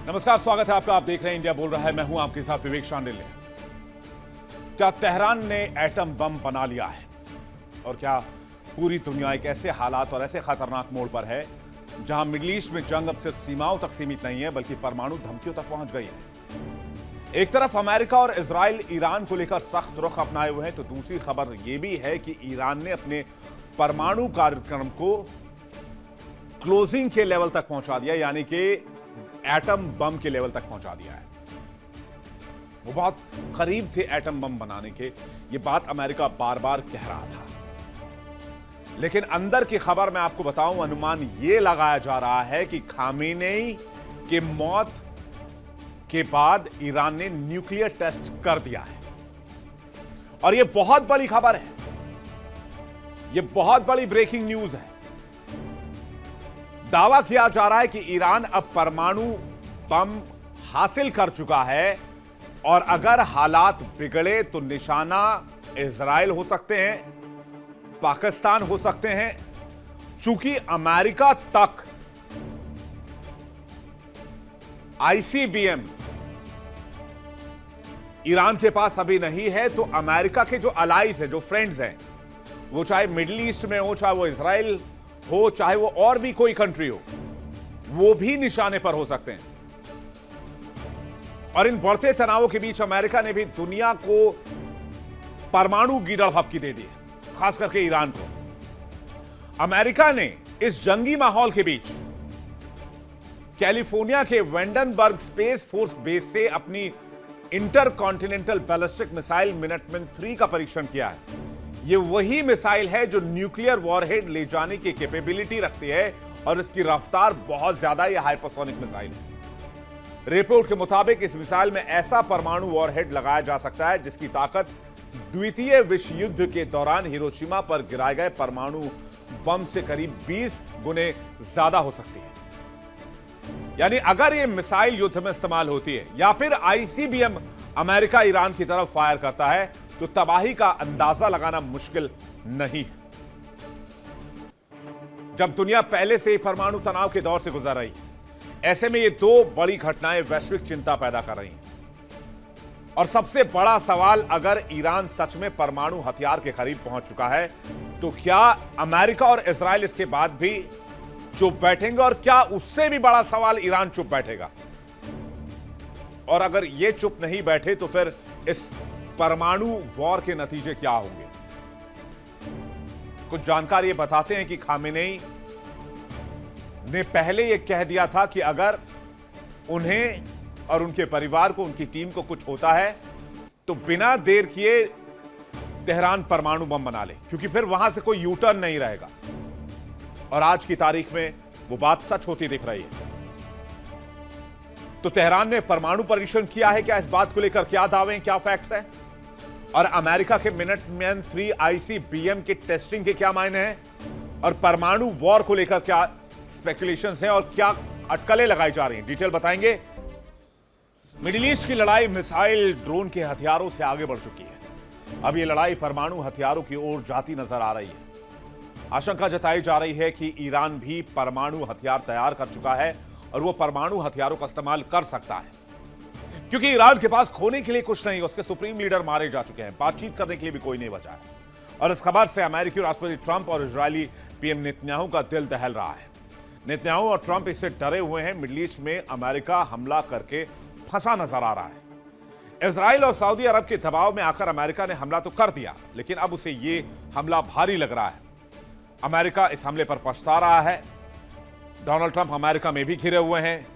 नमस्कार, स्वागत है आपका। आप देख रहे हैं इंडिया बोल रहा है। मैं हूं आपके साथ विवेक शांडिल्य। क्या तेहरान ने एटम बम बना लिया है और क्या पूरी दुनिया एक ऐसे हालात और ऐसे खतरनाक मोड़ पर है जहां मिडिल ईस्ट में जंग अब सिर्फ सीमाओं तक सीमित नहीं है बल्कि परमाणु धमकियों तक पहुंच गई है। एक तरफ अमेरिका और इजराइल ईरान को लेकर सख्त रुख अपनाए हुए हैं तो दूसरी खबर यह भी है कि ईरान ने अपने परमाणु कार्यक्रम को क्लोजिंग के लेवल तक पहुंचा दिया, यानी कि एटम बम के लेवल तक पहुंचा दिया है। वो बहुत करीब थे एटम बम बनाने के, ये बात अमेरिका बार बार कह रहा था। लेकिन अंदर की खबर मैं आपको बताऊं, अनुमान यह लगाया जा रहा है कि खामेनेई के मौत के बाद ईरान ने न्यूक्लियर टेस्ट कर दिया है। और यह बहुत बड़ी खबर है, यह बहुत बड़ी ब्रेकिंग न्यूज है। दावा किया जा रहा है कि ईरान अब परमाणु बम हासिल कर चुका है और अगर हालात बिगड़े तो निशाना इजराइल हो सकते हैं, पाकिस्तान हो सकते हैं। चूंकि अमेरिका तक आईसीबीएम ईरान के पास अभी नहीं है, तो अमेरिका के जो अलाइज है, जो फ्रेंड्स हैं, वो चाहे मिडिल ईस्ट में हो, चाहे वो इजराइल हो, चाहे वो और भी कोई कंट्री हो, वो भी निशाने पर हो सकते हैं। और इन बढ़ते तनावों के बीच अमेरिका ने भी दुनिया को परमाणु गिरह धमकी दे दी है, खास करके ईरान को। अमेरिका ने इस जंगी माहौल के बीच कैलिफोर्निया के वेंडनबर्ग स्पेस फोर्स बेस से अपनी इंटरकॉन्टिनेंटल बैलिस्टिक मिसाइल मिनटमैन 3 का परीक्षण किया है। यह वही मिसाइल है जो न्यूक्लियर वॉरहेड ले जाने की कैपेबिलिटी रखती है और इसकी रफ्तार बहुत ज्यादा यह हाइपरसोनिक मिसाइल है। रिपोर्ट के मुताबिक इस मिसाइल में ऐसा परमाणु वॉरहेड लगाया जा सकता है जिसकी ताकत द्वितीय विश्व युद्ध के दौरान हिरोशिमा पर गिराए गए परमाणु बम से करीब 20 गुने ज्यादा हो सकती है। यानी अगर यह मिसाइल युद्ध में इस्तेमाल होती है या फिर आईसीबीएम अमेरिका ईरान की तरफ फायर करता है तो तबाही का अंदाजा लगाना मुश्किल नहीं है। जब दुनिया पहले से ही परमाणु तनाव के दौर से गुजर रही है, ऐसे में ये दो बड़ी घटनाएं वैश्विक चिंता पैदा कर रही हैं। और सबसे बड़ा सवाल, अगर ईरान सच में परमाणु हथियार के करीब पहुंच चुका है तो क्या अमेरिका और इजराइल इसके बाद भी चुप बैठेंगे, और क्या उससे भी बड़ा सवाल ईरान चुप बैठेगा? और अगर ये चुप नहीं बैठे तो फिर इस परमाणु वॉर के नतीजे क्या होंगे? कुछ जानकारी बताते हैं कि खामेनेई ने पहले यह कह दिया था कि अगर उन्हें और उनके परिवार को, उनकी टीम को कुछ होता है तो बिना देर किए तेहरान परमाणु बम बना ले, क्योंकि फिर वहां से कोई यू टर्न नहीं रहेगा। और आज की तारीख में वो बात सच होती दिख रही है। तो तेहरान ने परमाणु परीक्षण किया है क्या? इस बात को लेकर क्या दावे, क्या फैक्ट्स हैं? और अमेरिका के मिनटमैन 3 आईसीबीएम के टेस्टिंग के क्या मायने हैं? और परमाणु वॉर को लेकर क्या स्पेकुलेशंस हैं और क्या अटकलें लगाई जा रही हैं? डिटेल बताएंगे। मिडिल ईस्ट की लड़ाई मिसाइल, ड्रोन के हथियारों से आगे बढ़ चुकी है। अब यह लड़ाई परमाणु हथियारों की ओर जाती नजर आ रही है। आशंका जताई जा रही है कि ईरान भी परमाणु हथियार तैयार कर चुका है और वो परमाणु हथियारों का इस्तेमाल कर सकता है, क्योंकि ईरान के पास खोने के लिए कुछ नहीं। उसके सुप्रीम लीडर मारे जा चुके हैं, बातचीत करने के लिए भी कोई नहीं बचा है। और इस खबर से अमेरिकी राष्ट्रपति ट्रंप और इजरायली पीएम नेतन्याहू का दिल दहल रहा है। नेतन्याहू और ट्रंप इससे डरे हुए हैं। मिडिल ईस्ट में अमेरिका हमला करके फंसा नजर आ रहा है। इजराइल और सऊदी अरब के दबाव में आकर अमेरिका ने हमला तो कर दिया, लेकिन अब उसे यह हमला भारी लग रहा है। अमेरिका इस हमले पर पछता रहा है। डोनाल्ड ट्रंप अमेरिका में भी घिरे हुए हैं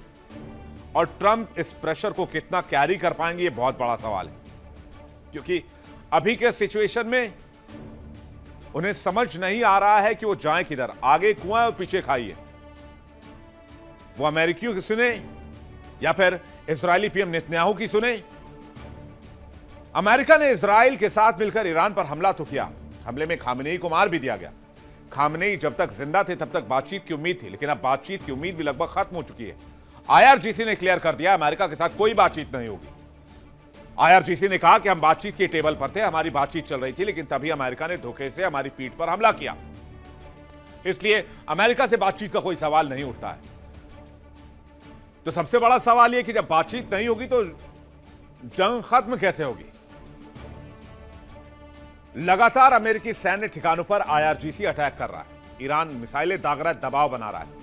और ट्रंप इस प्रेशर को कितना कैरी कर पाएंगे, ये बहुत बड़ा सवाल है। क्योंकि अभी के सिचुएशन में उन्हें समझ नहीं आ रहा है कि वो जाएं किधर, आगे कुआं और पीछे खाई है। वो अमेरिकियों की सुने या फिर इजरायली पीएम नेतन्याहू की सुने। अमेरिका ने इजराइल के साथ मिलकर ईरान पर हमला तो किया। हमले में खामेनेई को मार भी दिया गया। खामेनेई जब तक जिंदा थे तब तक बातचीत की उम्मीद थी, लेकिन अब बातचीत की उम्मीद भी लगभग खत्म हो चुकी है। आईआरजीसी ने क्लियर कर दिया अमेरिका के साथ कोई बातचीत नहीं होगी। आईआरजीसी ने कहा कि हम बातचीत के टेबल पर थे, हमारी बातचीत चल रही थी, लेकिन तभी अमेरिका ने धोखे से हमारी पीठ पर हमला किया। इसलिए अमेरिका से बातचीत का कोई सवाल नहीं उठता है। तो सबसे बड़ा सवाल यह कि जब बातचीत नहीं होगी तो जंग खत्म कैसे होगी? लगातार अमेरिकी सैन्य ठिकानों पर आईआरजीसी अटैक कर रहा है। ईरान मिसाइलें दाग रहा है, दबाव बना रहा है।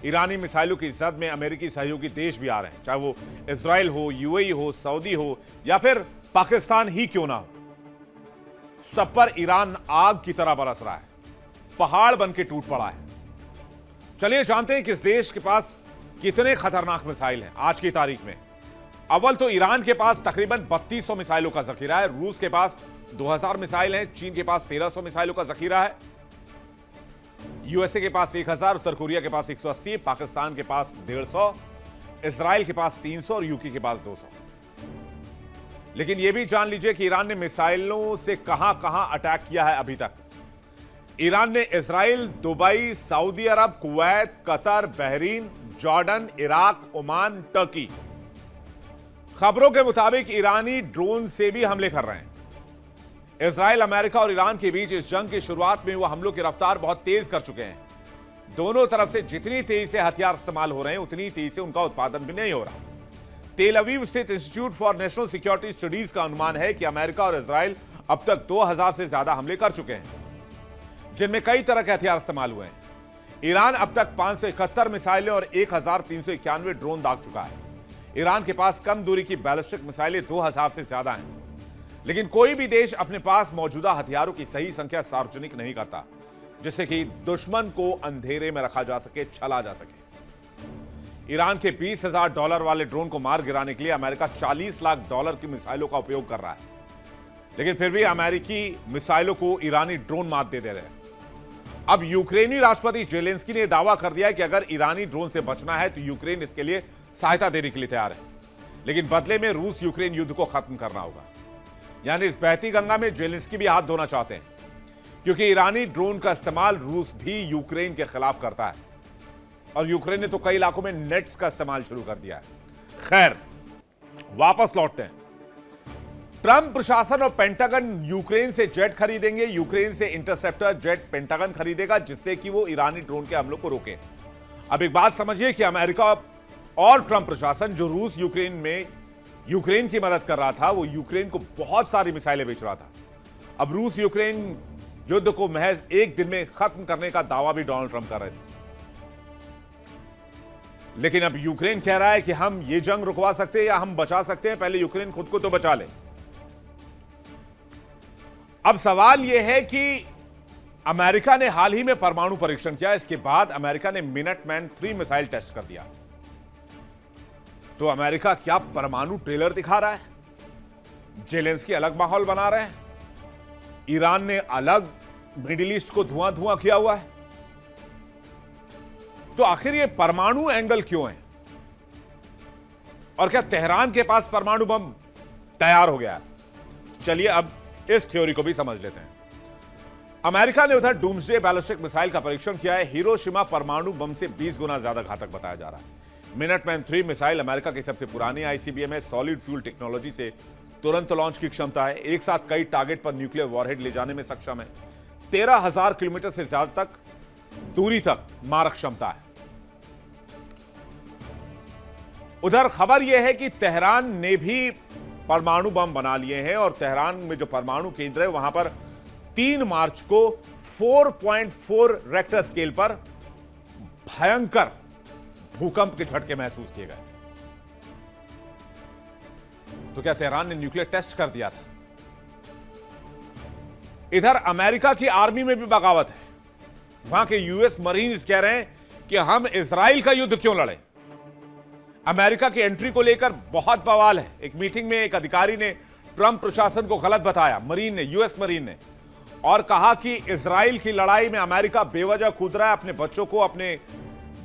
ईरानी मिसाइलों की जद में अमेरिकी सहयोगी देश भी आ रहे हैं, चाहे वो इजराइल हो, यूएई हो, सऊदी हो या फिर पाकिस्तान ही क्यों ना हो। सब पर ईरान आग की तरह बरस रहा है, पहाड़ बन के टूट पड़ा है। चलिए जानते हैं किस देश के पास कितने खतरनाक मिसाइल हैं आज की तारीख में। अव्वल तो ईरान के पास तकरीबन 3200 मिसाइलों का जखीरा है, रूस के पास 2000 मिसाइल हैं, चीन के पास 1300 मिसाइलों का जखीरा है, यूएसए के पास 1000, उत्तर कोरिया के पास 180, पाकिस्तान के पास 150, इजराइल के पास 300 और यूके के पास 200। लेकिन यह भी जान लीजिए कि ईरान ने मिसाइलों से कहां कहां अटैक किया है अभी तक। ईरान ने Israel, Dubai, Saudi Arab, Kuwait, Qatar, Bahrain, Jordan, Iraq, Oman, Turkey. खबरों के मुताबिक ईरानी ड्रोन से भी हमले कर रहे हैं। इजराइल, अमेरिका और ईरान के बीच इस जंग की शुरुआत में वो हमलों की रफ्तार बहुत तेज कर चुके हैं। दोनों तरफ से जितनी तेजी से हथियार इस्तेमाल हो रहे हैं उतनी तेजी से उनका उत्पादन भी नहीं हो रहा। तेल अवीव स्थित institute for national security studies का अनुमान है कि अमेरिका और इजराइल अब तक 2000 से ज्यादा हमले कर चुके हैं, जिनमें कई तरह के हथियार इस्तेमाल हुए हैं। ईरान अब तक 571 मिसाइलें और 1391 ड्रोन दाग चुका है। ईरान के पास कम दूरी की बैलिस्टिक मिसाइलें 2000 से ज्यादा हैं। लेकिन कोई भी देश अपने पास मौजूदा हथियारों की सही संख्या सार्वजनिक नहीं करता, जिससे कि दुश्मन को अंधेरे में रखा जा सके, छला जा सके। ईरान के $20,000 वाले ड्रोन को मार गिराने के लिए अमेरिका $40 लाख की मिसाइलों का उपयोग कर रहा है, लेकिन फिर भी अमेरिकी मिसाइलों को ईरानी ड्रोन मात दे रहे हैं। अब यूक्रेनी राष्ट्रपति जेलेंस्की ने दावा कर दिया है कि अगर ईरानी ड्रोन से बचना है तो यूक्रेन इसके लिए सहायता देने के लिए तैयार है, लेकिन बदले में रूस यूक्रेन युद्ध को खत्म करना होगा। यानी इस बहती गंगा में जेलेंस्की भी हाथ धोना चाहते हैं, क्योंकि ईरानी ड्रोन का इस्तेमाल रूस भी यूक्रेन के खिलाफ करता है और यूक्रेन ने तो कई इलाकों में नेट्स का इस्तेमाल शुरू कर दिया है। खैर, वापस लौटते हैं। ट्रंप प्रशासन और पेंटागन यूक्रेन से जेट खरीदेंगे, यूक्रेन से इंटरसेप्टर जेट पेंटागन खरीदेगा, जिससे कि वो ईरानी ड्रोन के हमलों को रोके। अब एक बात समझिए कि अमेरिका और ट्रंप प्रशासन जो रूस यूक्रेन की मदद कर रहा था, वो यूक्रेन को बहुत सारी मिसाइलें बेच रहा था। अब रूस यूक्रेन युद्ध को महज एक दिन में खत्म करने का दावा भी डोनाल्ड ट्रंप कर रहे थे, लेकिन अब यूक्रेन कह रहा है कि हम ये जंग रुकवा सकते हैं या हम बचा सकते हैं, पहले यूक्रेन खुद को तो बचा ले। अब सवाल यह है कि अमेरिका ने हाल ही में परमाणु परीक्षण किया, इसके बाद अमेरिका ने मिनटमैन 3 मिसाइल टेस्ट कर दिया। तो अमेरिका क्या परमाणु ट्रेलर दिखा रहा है? जेलेंस्की अलग माहौल बना रहे हैं, ईरान ने अलग मिडिल ईस्ट को धुआं धुआं किया हुआ है। तो आखिर ये परमाणु एंगल क्यों है? और क्या तेहरान के पास परमाणु बम तैयार हो गया है? चलिए अब इस थ्योरी को भी समझ लेते हैं। अमेरिका ने उधर डूम्सडे बैलिस्टिक मिसाइल का परीक्षण किया है। हिरोशिमा परमाणु बम से 20 गुना ज्यादा घातक बताया जा रहा है। मिनटमैन 3 मिसाइल अमेरिका की सबसे पुरानी आईसीबीएम है। सॉलिड फ्यूल टेक्नोलॉजी से तुरंत लॉन्च की क्षमता है, एक साथ कई टारगेट पर न्यूक्लियर वॉरहेड ले जाने में सक्षम है, 13,000 किलोमीटर से ज्यादा तक दूरी तक मारक क्षमता है। उधर खबर यह है कि तेहरान ने भी परमाणु बम बना लिए हैं और तेहरान में जो परमाणु केंद्र है वहां पर 3 मार्च को 4.4 रेक्टर स्केल पर भयंकर भूकंप के झटके महसूस किए गए। तो क्या तेहरान ने न्यूक्लियर टेस्ट कर दिया था? इधर अमेरिका की आर्मी में भी बगावत है। वहां के यूएस मरीन्स कह रहे हैं कि हम इजराइल का युद्ध क्यों लड़े। अमेरिका की एंट्री को लेकर बहुत बवाल है। एक मीटिंग में एक अधिकारी ने ट्रंप प्रशासन को गलत बताया, मरीन ने, यूएस मरीन ने, और कहा कि इजराइल की लड़ाई में अमेरिका बेवजह कूद रहा है, अपने बच्चों को, अपने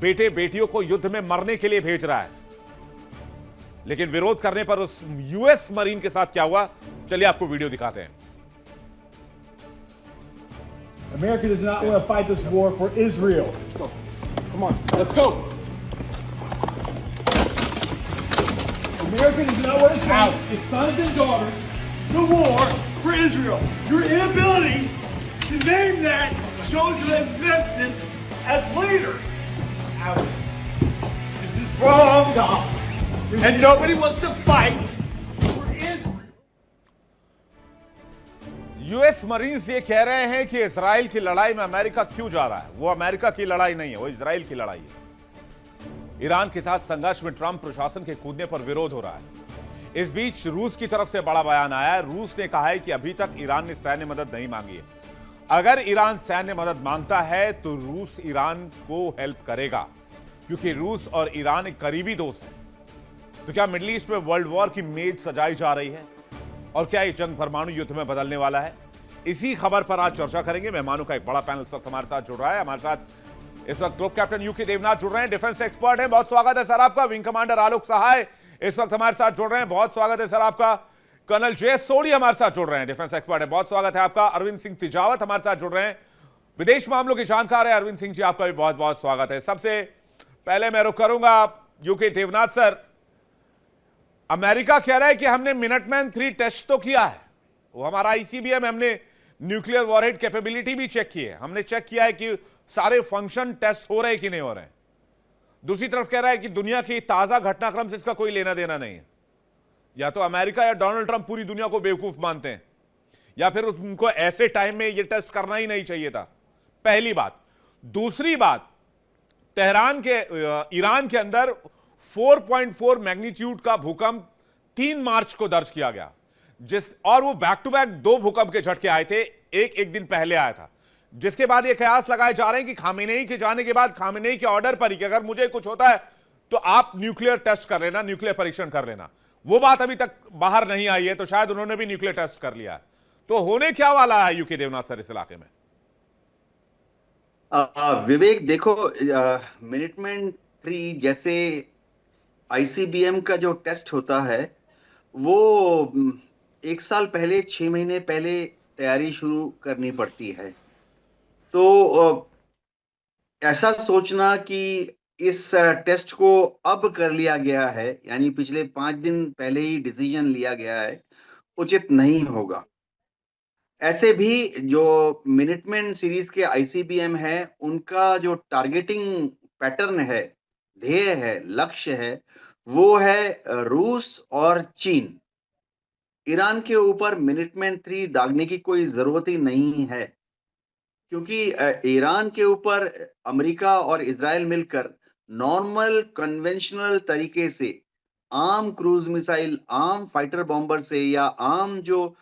बेटे बेटियों को युद्ध में मरने के लिए भेज रहा है। लेकिन विरोध करने पर उस यूएस मरीन के साथ क्या हुआ, चलिए आपको वीडियो दिखाते हैं। America does not want to fight this war for Israel. Come on, let's go. America does not want to fight its sons and daughters the war for Israel. Your inability to name that shows your impotence as leaders. Alex, this is Wrong. And nobody wants to fight for Israel. US marines ये कह रहे हैं कि Israel की लड़ाई में America क्यों जा रहा है। वो अमेरिका की लड़ाई नहीं है, वो इजराइल की लड़ाई है। ईरान के साथ संघर्ष में ट्रंप प्रशासन के कूदने पर विरोध हो रहा है। इस बीच रूस की तरफ से बड़ा बयान आया है। रूस ने कहा है कि अभी तक ईरान ने सैन्य मदद नहीं मांगी है। अगर ईरान सैन्य मदद मांगता है तो रूस ईरान को हेल्प करेगा, क्योंकि रूस और ईरान एक करीबी दोस्त हैं। तो क्या मिडिल ईस्ट में वर्ल्ड वॉर की मेज सजाई जा रही है और क्या ये जंग परमाणु युद्ध में बदलने वाला है? इसी खबर पर आज चर्चा करेंगे। मेहमानों का एक बड़ा पैनल इस वक्त हमारे साथ जुड़ रहा है। हमारे साथ इस वक्त ग्रुप कैप्टन यूके देवनाथ जुड़ रहे हैं, डिफेंस एक्सपर्ट हैं। बहुत स्वागत है सर आपका। विंग कमांडर आलोक सहाय इस वक्त हमारे साथ जुड़ रहे हैं, बहुत स्वागत है सर आपका। कर्नल जे सोडी हमारे साथ जुड़ रहे हैं, डिफेंस एक्सपर्ट है, बहुत स्वागत है आपका। अरविंद सिंह तिजावत हमारे साथ जुड़ रहे हैं, विदेश मामलों के जानकार है। अरविंद सिंह जी, आपका भी बहुत बहुत स्वागत है। सबसे पहले मैं रुक करूंगा यूके देवनाथ सर। अमेरिका कह रहा है कि हमने मिनटमैन 3 टेस्ट तो किया है, वो हमारा आईसीबीएम, हमने न्यूक्लियर वॉरहेड कैपेबिलिटी भी चेक की है, हमने चेक किया है कि सारे फंक्शन टेस्ट हो रहे हैं कि नहीं हो रहे हैं। दूसरी तरफ कह रहा है कि दुनिया की ताजा घटनाक्रम से इसका कोई लेना देना नहीं है। या तो अमेरिका या डोनाल्ड ट्रंप पूरी दुनिया को बेवकूफ मानते हैं, या फिर उनको ऐसे टाइम में यह टेस्ट करना ही नहीं चाहिए था। पहली बात। दूसरी बात, तेहरान के ईरान के अंदर 4.4 मैग्नीट्यूड का भूकंप 3 मार्च को दर्ज किया गया, और वो बैक टू बैक 2 भूकंप के झटके आए थे, एक दिन पहले आया था, जिसके बाद ये कयास लगाए जा रहे हैं कि खामेनेई के जाने के बाद, खामेनेई के ऑर्डर पर ही कि अगर मुझे कुछ होता है तो आप न्यूक्लियर टेस्ट कर लेना, न्यूक्लियर परीक्षण कर लेना। वो बात अभी तक बाहर नहीं आई है, तो शायद उन्होंने भी न्यूक्लियर टेस्ट कर लिया है। तो होने क्या वाला है यूके देवनाथ सर इस इलाके में? विवेक, देखो, मिनटमैन 3 जैसे आईसीबीएम का जो टेस्ट होता है वो 1 साल पहले, 6 महीने पहले तैयारी शुरू करनी पड़ती है। तो ऐसा सोचना कि इस टेस्ट को अब कर लिया गया है, यानी पिछले 5 दिन पहले ही डिसीजन लिया गया है, उचित नहीं होगा। ऐसे भी जो मिनटमैन सीरीज के आईसीबीएम है, उनका जो टारगेटिंग पैटर्न है, ध्येय है, लक्ष्य है, वो है रूस और चीन। ईरान के ऊपर मिनटमैन 3 दागने की कोई जरूरत ही नहीं है, क्योंकि ईरान के ऊपर अमेरिका और इजराइल मिलकर नॉर्मल कन्वेंशनल तरीके से आम क्रूज मिसाइल, आम फाइटर बॉम्बर से, या आम जो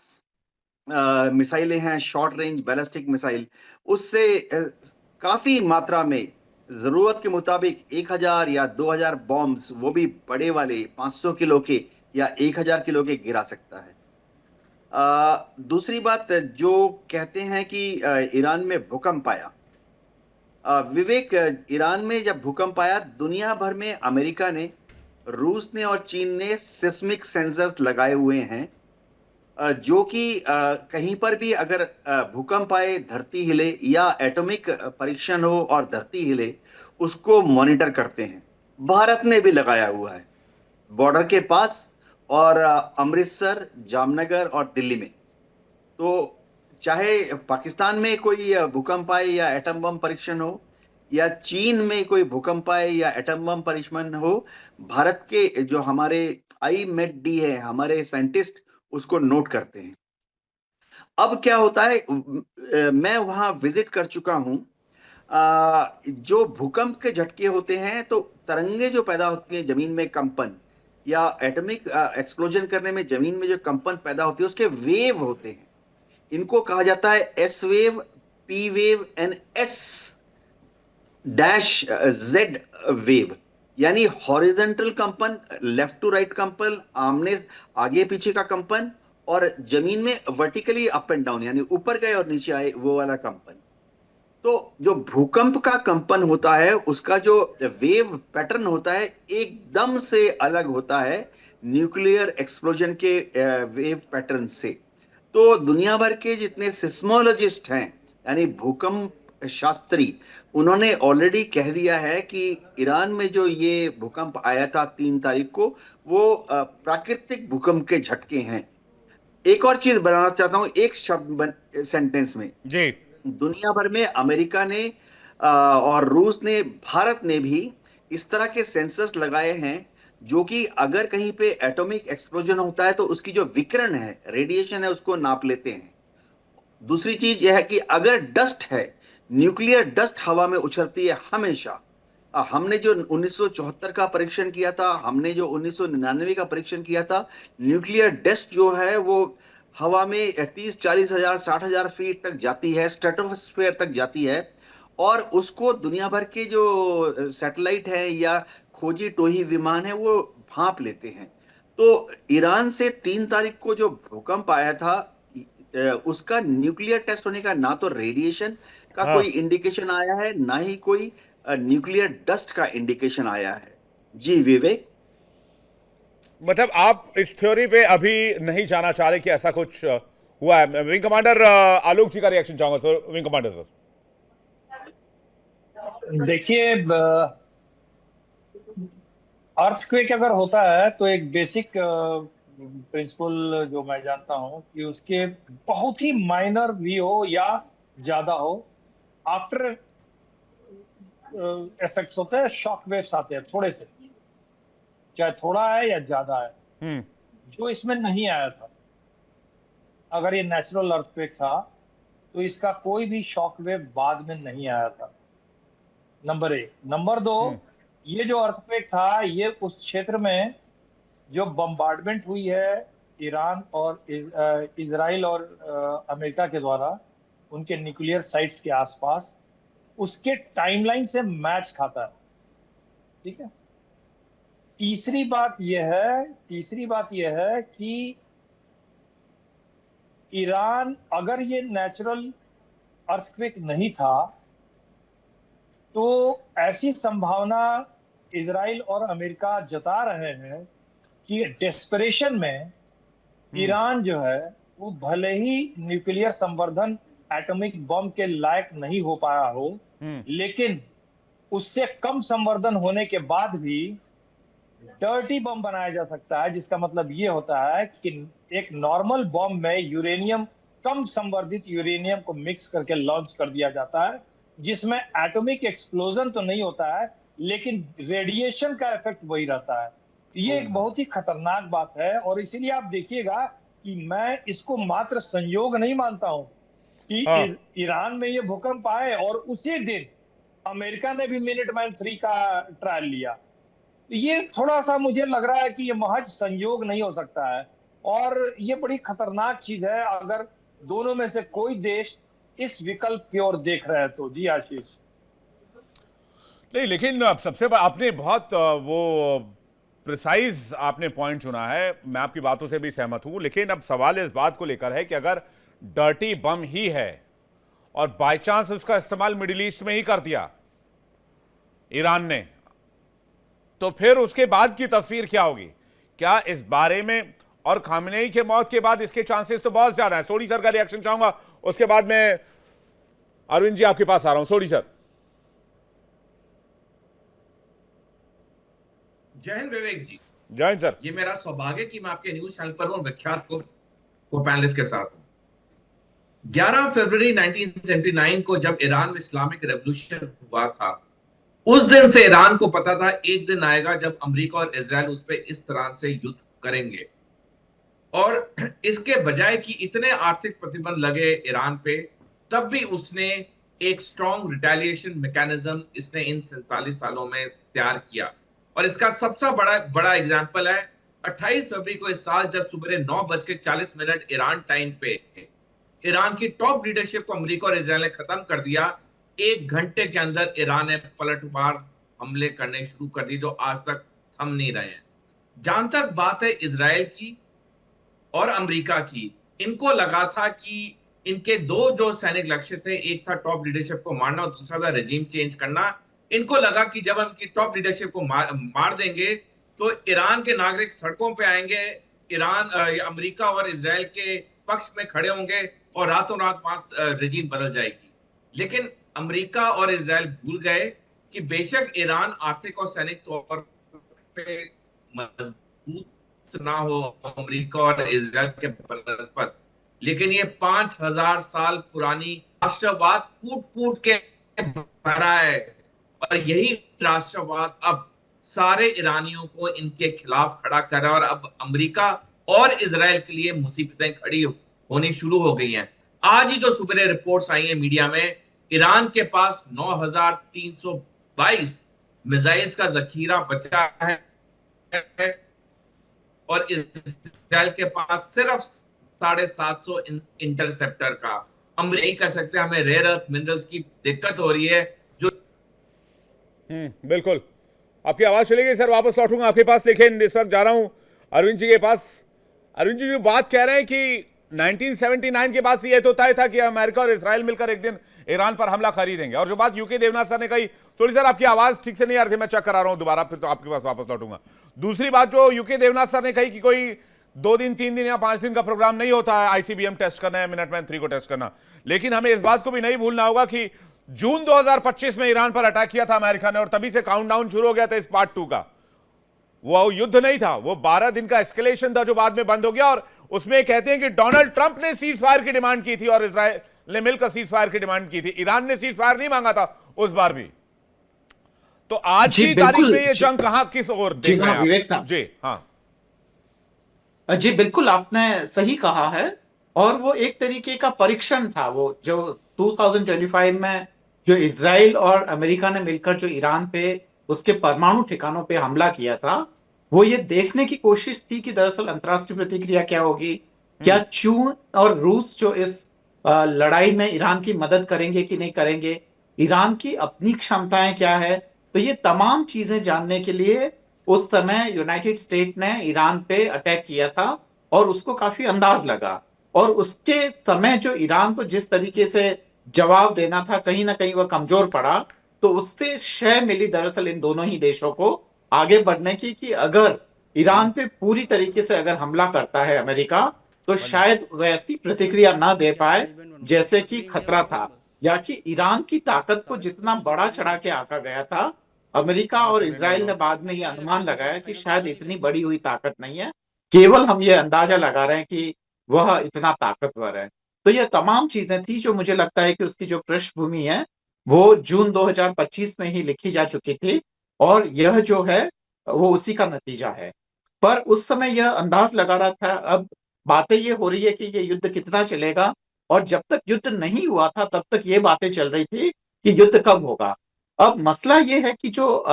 मिसाइलें हैं शॉर्ट रेंज बैलिस्टिक मिसाइल, उससे काफी मात्रा में जरूरत के मुताबिक 1000 या 2000 बॉम्ब्स, वो भी बड़े वाले 500 किलो के या 1000 किलो के गिरा सकता है। दूसरी बात, जो कहते हैं कि ईरान में भूकंप आया, विवेक, ईरान में जब भूकंप आया, दुनिया भर में अमेरिका ने, रूस ने और चीन ने सिस्मिक सेंसर्स लगाए हुए हैं, जो कि कहीं पर भी अगर भूकंप आए, धरती हिले, या एटॉमिक परीक्षण हो और धरती हिले, उसको मॉनिटर करते हैं। भारत ने भी लगाया हुआ है बॉर्डर के पास, और अमृतसर, जामनगर और दिल्ली में। तो चाहे पाकिस्तान में कोई भूकंप आए या एटम बम परीक्षण हो, या चीन में कोई भूकंप आए या एटम बम परीक्षण हो, भारत के जो हमारे IMED है, हमारे साइंटिस्ट उसको नोट करते हैं। अब क्या होता है, मैं वहां विजिट कर चुका हूं। जो भूकंप के झटके होते हैं, तो तरंगे जो पैदा होती हैं जमीन में, कंपन, या एटॉमिक एक्सप्लोजन करने में जमीन में जो कंपन पैदा होती है, उसके वेव होते हैं। इनको कहा जाता है S wave, P wave and S-Z wave, यानी हॉरिजॉन्टल कंपन, लेफ्ट टू राइट कंपन, आमने आगे पीछे का कंपन, और जमीन में वर्टिकली अप एंड डाउन, यानी ऊपर गए और नीचे आए, वो वाला कंपन। तो जो भूकंप का कंपन होता है, उसका जो वेव पैटर्न होता है, एकदम से अलग होता है न्यूक्लियर एक्सप्लोजन के वेव पैटर्न से। तो दुनिया भर के जितने सिस्मोलॉजिस्ट हैं, यानी भूकंप शास्त्री, उन्होंने ऑलरेडी कह दिया है कि ईरान में जो ये भूकंप आया था 3 तारीख को, वो प्राकृतिक भूकंप के झटके हैं। एक और चीज बनाना चाहता हूं, एक शब्द सेंटेंस में जी। दुनिया भर में अमेरिका ने और रूस ने, भारत ने भी इस तरह के सेंसर्स लगाए हैं जो कि अगर कहीं पे एटॉमिक एक्सप्लोजन होता है तो उसकी जो विकिरण है, रेडिएशन है, उसको नाप लेते हैं। दूसरी चीज यह है कि अगर डस्ट है, न्यूक्लियर डस्ट हवा में उछलती है हमेशा। हमने जो 1974 का परीक्षण किया था, हमने जो 1999 का परीक्षण किया था, न्यूक्लियर डस्ट जो है वो हवा में 30-40 हजार 60 हजार फीट तक जाती है, स्ट्रेटोस्फेयर तक जाती है। और उसको दुनिया भर के जो सैटेलाइट है या खोजी टोही विमान है वो भांप लेते हैं। तो ईरान से 3 तारीख को जो भूकंप आया था, उसका न्यूक्लियर टेस्ट होने का ना तो रेडिएशन का हाँ, कोई इंडिकेशन आया है, ना ही कोई न्यूक्लियर डस्ट का इंडिकेशन आया है। जी विवेक। मतलब आप इस थ्योरी पे अभी नहीं जाना चाह रहे कि ऐसा कुछ हुआ है। विंग कमांडर आलोक जी का रिएक्शन चाहूंगा सर। Wing commander sir. देखिए, अर्थक्वेक अगर होता है तो एक बेसिक प्रिंसिपल जो मैं जानता हूं कि उसके बहुत ही माइनर भी हो या ज्यादा हो, आफ्टर इफेक्ट्स होते हैं, शॉक वेव्स आते हैं थोड़े से, चाहे थोड़ा है या ज्यादा है। हम्म। जो इसमें नहीं आया था, अगर ये नेचुरल अर्थक्वेक था तो इसका कोई भी शॉक वेव बाद में नहीं आया था, नंबर एक। नंबर दो, ये जो अर्थक्वेक था ये उस क्षेत्र में जो बम्बार्डमेंट हुई है ईरान और इजराइल और अमेरिका के द्वारा उनके न्यूक्लियर साइट्स के आसपास, उसके टाइमलाइन से मैच खाता है। ठीक है। तीसरी बात यह है कि ईरान, अगर ये नेचुरल अर्थक्वेक नहीं था तो ऐसी संभावना इजराइल और अमेरिका जता रहे हैं कि डेस्परेशन में ईरान जो है वो भले ही न्यूक्लियर संवर्धन एटॉमिक बम के लायक नहीं हो पाया हो, लेकिन उससे कम संवर्धन होने के बाद भी डर्टी बम बनाया जा सकता है, जिसका मतलब ये होता है कि एक नॉर्मल बम में यूरेनियम, कम संवर्धित यूरेनियम को मिक्स करके लॉन्च कर दिया जाता है, जिसमें एटॉमिक एक्सप्लोजन तो नहीं होता है लेकिन रेडिएशन का इफेक्ट वही रहता है। ये एक बहुत ही खतरनाक बात है और इसीलिए आप देखिएगा कि मैं इसको मात्र संयोग नहीं मानता हूं कि हाँ। ईरान में ये भूकंप आए और उसी दिन अमेरिका ने भी मिनटमैन 3 का ट्रायल लिया। ये थोड़ा सा मुझे लग रहा है कि ये महज संयोग नहीं हो सकता है और ये बड़ी खतरनाक चीज है अगर दोनों में से कोई देश इस विकल्प की ओर देख रहे हैं तो। जी आशीष। नहीं, लेकिन अब आपने बहुत वो प्रिसाइज आपने पॉइंट चुना है। मैं आपकी बातों से भी सहमत हूं, लेकिन अब सवाल इस बात को लेकर है कि अगर डर्टी बम ही है और बाय चांस उसका इस्तेमाल मिडिल ईस्ट में ही कर दिया ईरान ने, तो फिर उसके बाद की तस्वीर क्या होगी? क्या इस बारे में, और खामनेई के मौत के बाद इसके चांसेस तो बहुत ज्यादा है। सोडी सर का रिएक्शन चाहूंगा, उसके बाद मैं अरविंद जी आपके पास आ रहा हूं। सोडी सर। जय हिंद विवेक जी। जय हिंद सर। ये मेरा सौभाग्य कि मैं आपके न्यूज चैनल पर हूं, विख्यात को पैनलिस्ट के साथ हूं। 11 फरवरी 1979 को जब ईरान में इस्लामिक रेवोल्यूशन हुआ था, उस दिन से ईरान को पता था एक दिन आएगा जब अमेरिका और इजराइल उस पर इस तरह से युद्ध करेंगे। और इसके बजाय कि इतने आर्थिक प्रतिबंध लगे ईरान पे, तब भी उसने एक स्ट्रॉन्ग रिटेलिएशन मैकेनिज्म इसने इन 47 सालों में तैयार किया। और इसका सबसे बड़ा एग्जांपल है 28 फरवरी को इस साल, जब सुबह 9:40 ईरान टाइम पे ईरान की टॉप लीडरशिप को अमेरिका और इजराइल ने खत्म कर दिया। 1 घंटे के अंदर ईरान ने पलटवार हमले करने शुरू कर दिए जो आज तक थम नहीं रहे हैं। जहां तक बात है इजराइल की और अमेरिका की, इनको लगा था कि इनके दो जो सैनिक लक्ष्य थे, एक था टॉप लीडरशिप को मारना और दूसरा था रेजिम चेंज करना। इनको लगा कि जब हम इनकी टॉप लीडरशिप को मार देंगे तो ईरान के नागरिक सड़कों पे आएंगे, ईरान अमेरिका और इजराइल के पक्ष में खड़े होंगे और रातों रात वहां रेजिम बदल जाएगी। लेकिन अमेरिका और इजराइल भूल गए कि बेशक ईरान आर्थिक और सैनिक तौर पे मजबूत ना हो अमेरिका और इजराइल के बनस्पत, लेकिन ये 5000 साल पुरानी राष्ट्रवाद कूट कूट के भरा है और यही राष्ट्रवाद अब सारे ईरानियों को इनके खिलाफ खड़ा कर रहा है, और अब अमेरिका और इजराइल के लिए मुसीबतें खड़ी होनी शुरू हो गई हैं। आज ही जो सुबह रिपोर्ट्स आई हैं मीडिया में, ईरान के पास 9,322 मिसाइल्स का जखीरा बचा है और इजराइल के पास सिर्फ 750 इंटरसेप्टर का। हम नहीं कर सकते, हमें रेयर अर्थ मिनरल्स की दिक्कत हो रही है जो बिल्कुल आपकी आवाज चलेगी सर, वापस लौटूंगा आपके पास, लेकिन इस वक्त जा रहा हूं अरविंद जी के पास। अरविंद जी जो बात कह रहे हैं कि 1979 के बाद ये तो तय था कि अमेरिका और इजराइल मिलकर एक दिन ईरान पर हमला कर ही देंगे, और जो बात यूके देवनाथ सर ने कही, सॉरी सर आपकी आवाज ठीक से नहीं आ रही थी, मैं चेक करा रहा हूं दोबारा, फिर तो आपके पास वापस लौटूंगा। दूसरी बात जो यूके देवनाथ सर ने कही कि कोई 2 दिन 3 दिन या 5 दिन का प्रोग्राम नहीं होता है आईसीबीएम टेस्ट करना है, मिनटमैन 3 को टेस्ट करना, लेकिन हमें इस बात को भी नहीं भूलना होगा कि जून 2025 में ईरान पर अटैक किया था अमेरिका ने, और तभी से काउंटडाउन शुरू हो गया था इस पार्ट 2 का। वो युद्ध नहीं था, वो 12 दिन का एस्केलेशन था जो बाद में बंद हो गया, और उसमें कहते हैं कि डोनाल्ड ट्रंप ने सीज फायर की डिमांड की थी और इजराइल ने मिलकर सीज फायर की डिमांड की थी। ईरान ने सीज फायर नहीं मांगा था उस बार भी। तो आज की तारीख में ये जंग कहां किस ओर देख रहे हैं विवेक साहब जी? हाँ जी बिल्कुल आपने सही कहा है, और वो एक तरीके का परीक्षण था, वो जो 2025 में जो इजराइल और अमेरिका ने मिलकर जो ईरान पे उसके परमाणु ठिकानों पे हमला किया था, वो ये देखने की कोशिश थी कि दरअसल अंतर्राष्ट्रीय प्रतिक्रिया क्या होगी, क्या चीन और रूस जो इस लड़ाई में ईरान की मदद करेंगे कि नहीं करेंगे, ईरान की अपनी क्षमताएं क्या है। तो ये तमाम चीजें जानने के लिए उस समय यूनाइटेड स्टेट ने ईरान पे अटैक किया था, और उसको काफी अंदाज लगा, और उसके समय जो ईरान को जिस तरीके से जवाब देना था, कहीं ना कहीं वह कमजोर पड़ा। तो उससे शय मिली दरअसल इन दोनों ही देशों को आगे बढ़ने की, कि अगर ईरान पे पूरी तरीके से अगर हमला करता है अमेरिका, तो शायद वैसी प्रतिक्रिया ना दे पाए जैसे कि खतरा था, या कि ईरान की ताकत को जितना बड़ा चढ़ा के आका गया था, अमेरिका और इजराइल ने बाद में ये अनुमान लगाया कि शायद इतनी बड़ी हुई ताकत नहीं है, केवल हम ये अंदाजा लगा रहे हैं कि वह इतना ताकतवर है। तो ये तमाम चीजें थी जो मुझे लगता है कि उसकी जो पृष्ठभूमि है वो जून 2025 में ही लिखी जा चुकी थी, और यह जो है वो उसी का नतीजा है। पर उस समय यह अंदाज लगा रहा था। अब बातें ये हो रही है कि ये युद्ध कितना चलेगा, और जब तक युद्ध नहीं हुआ था तब तक ये बातें चल रही थी कि युद्ध कब होगा। अब मसला ये है कि जो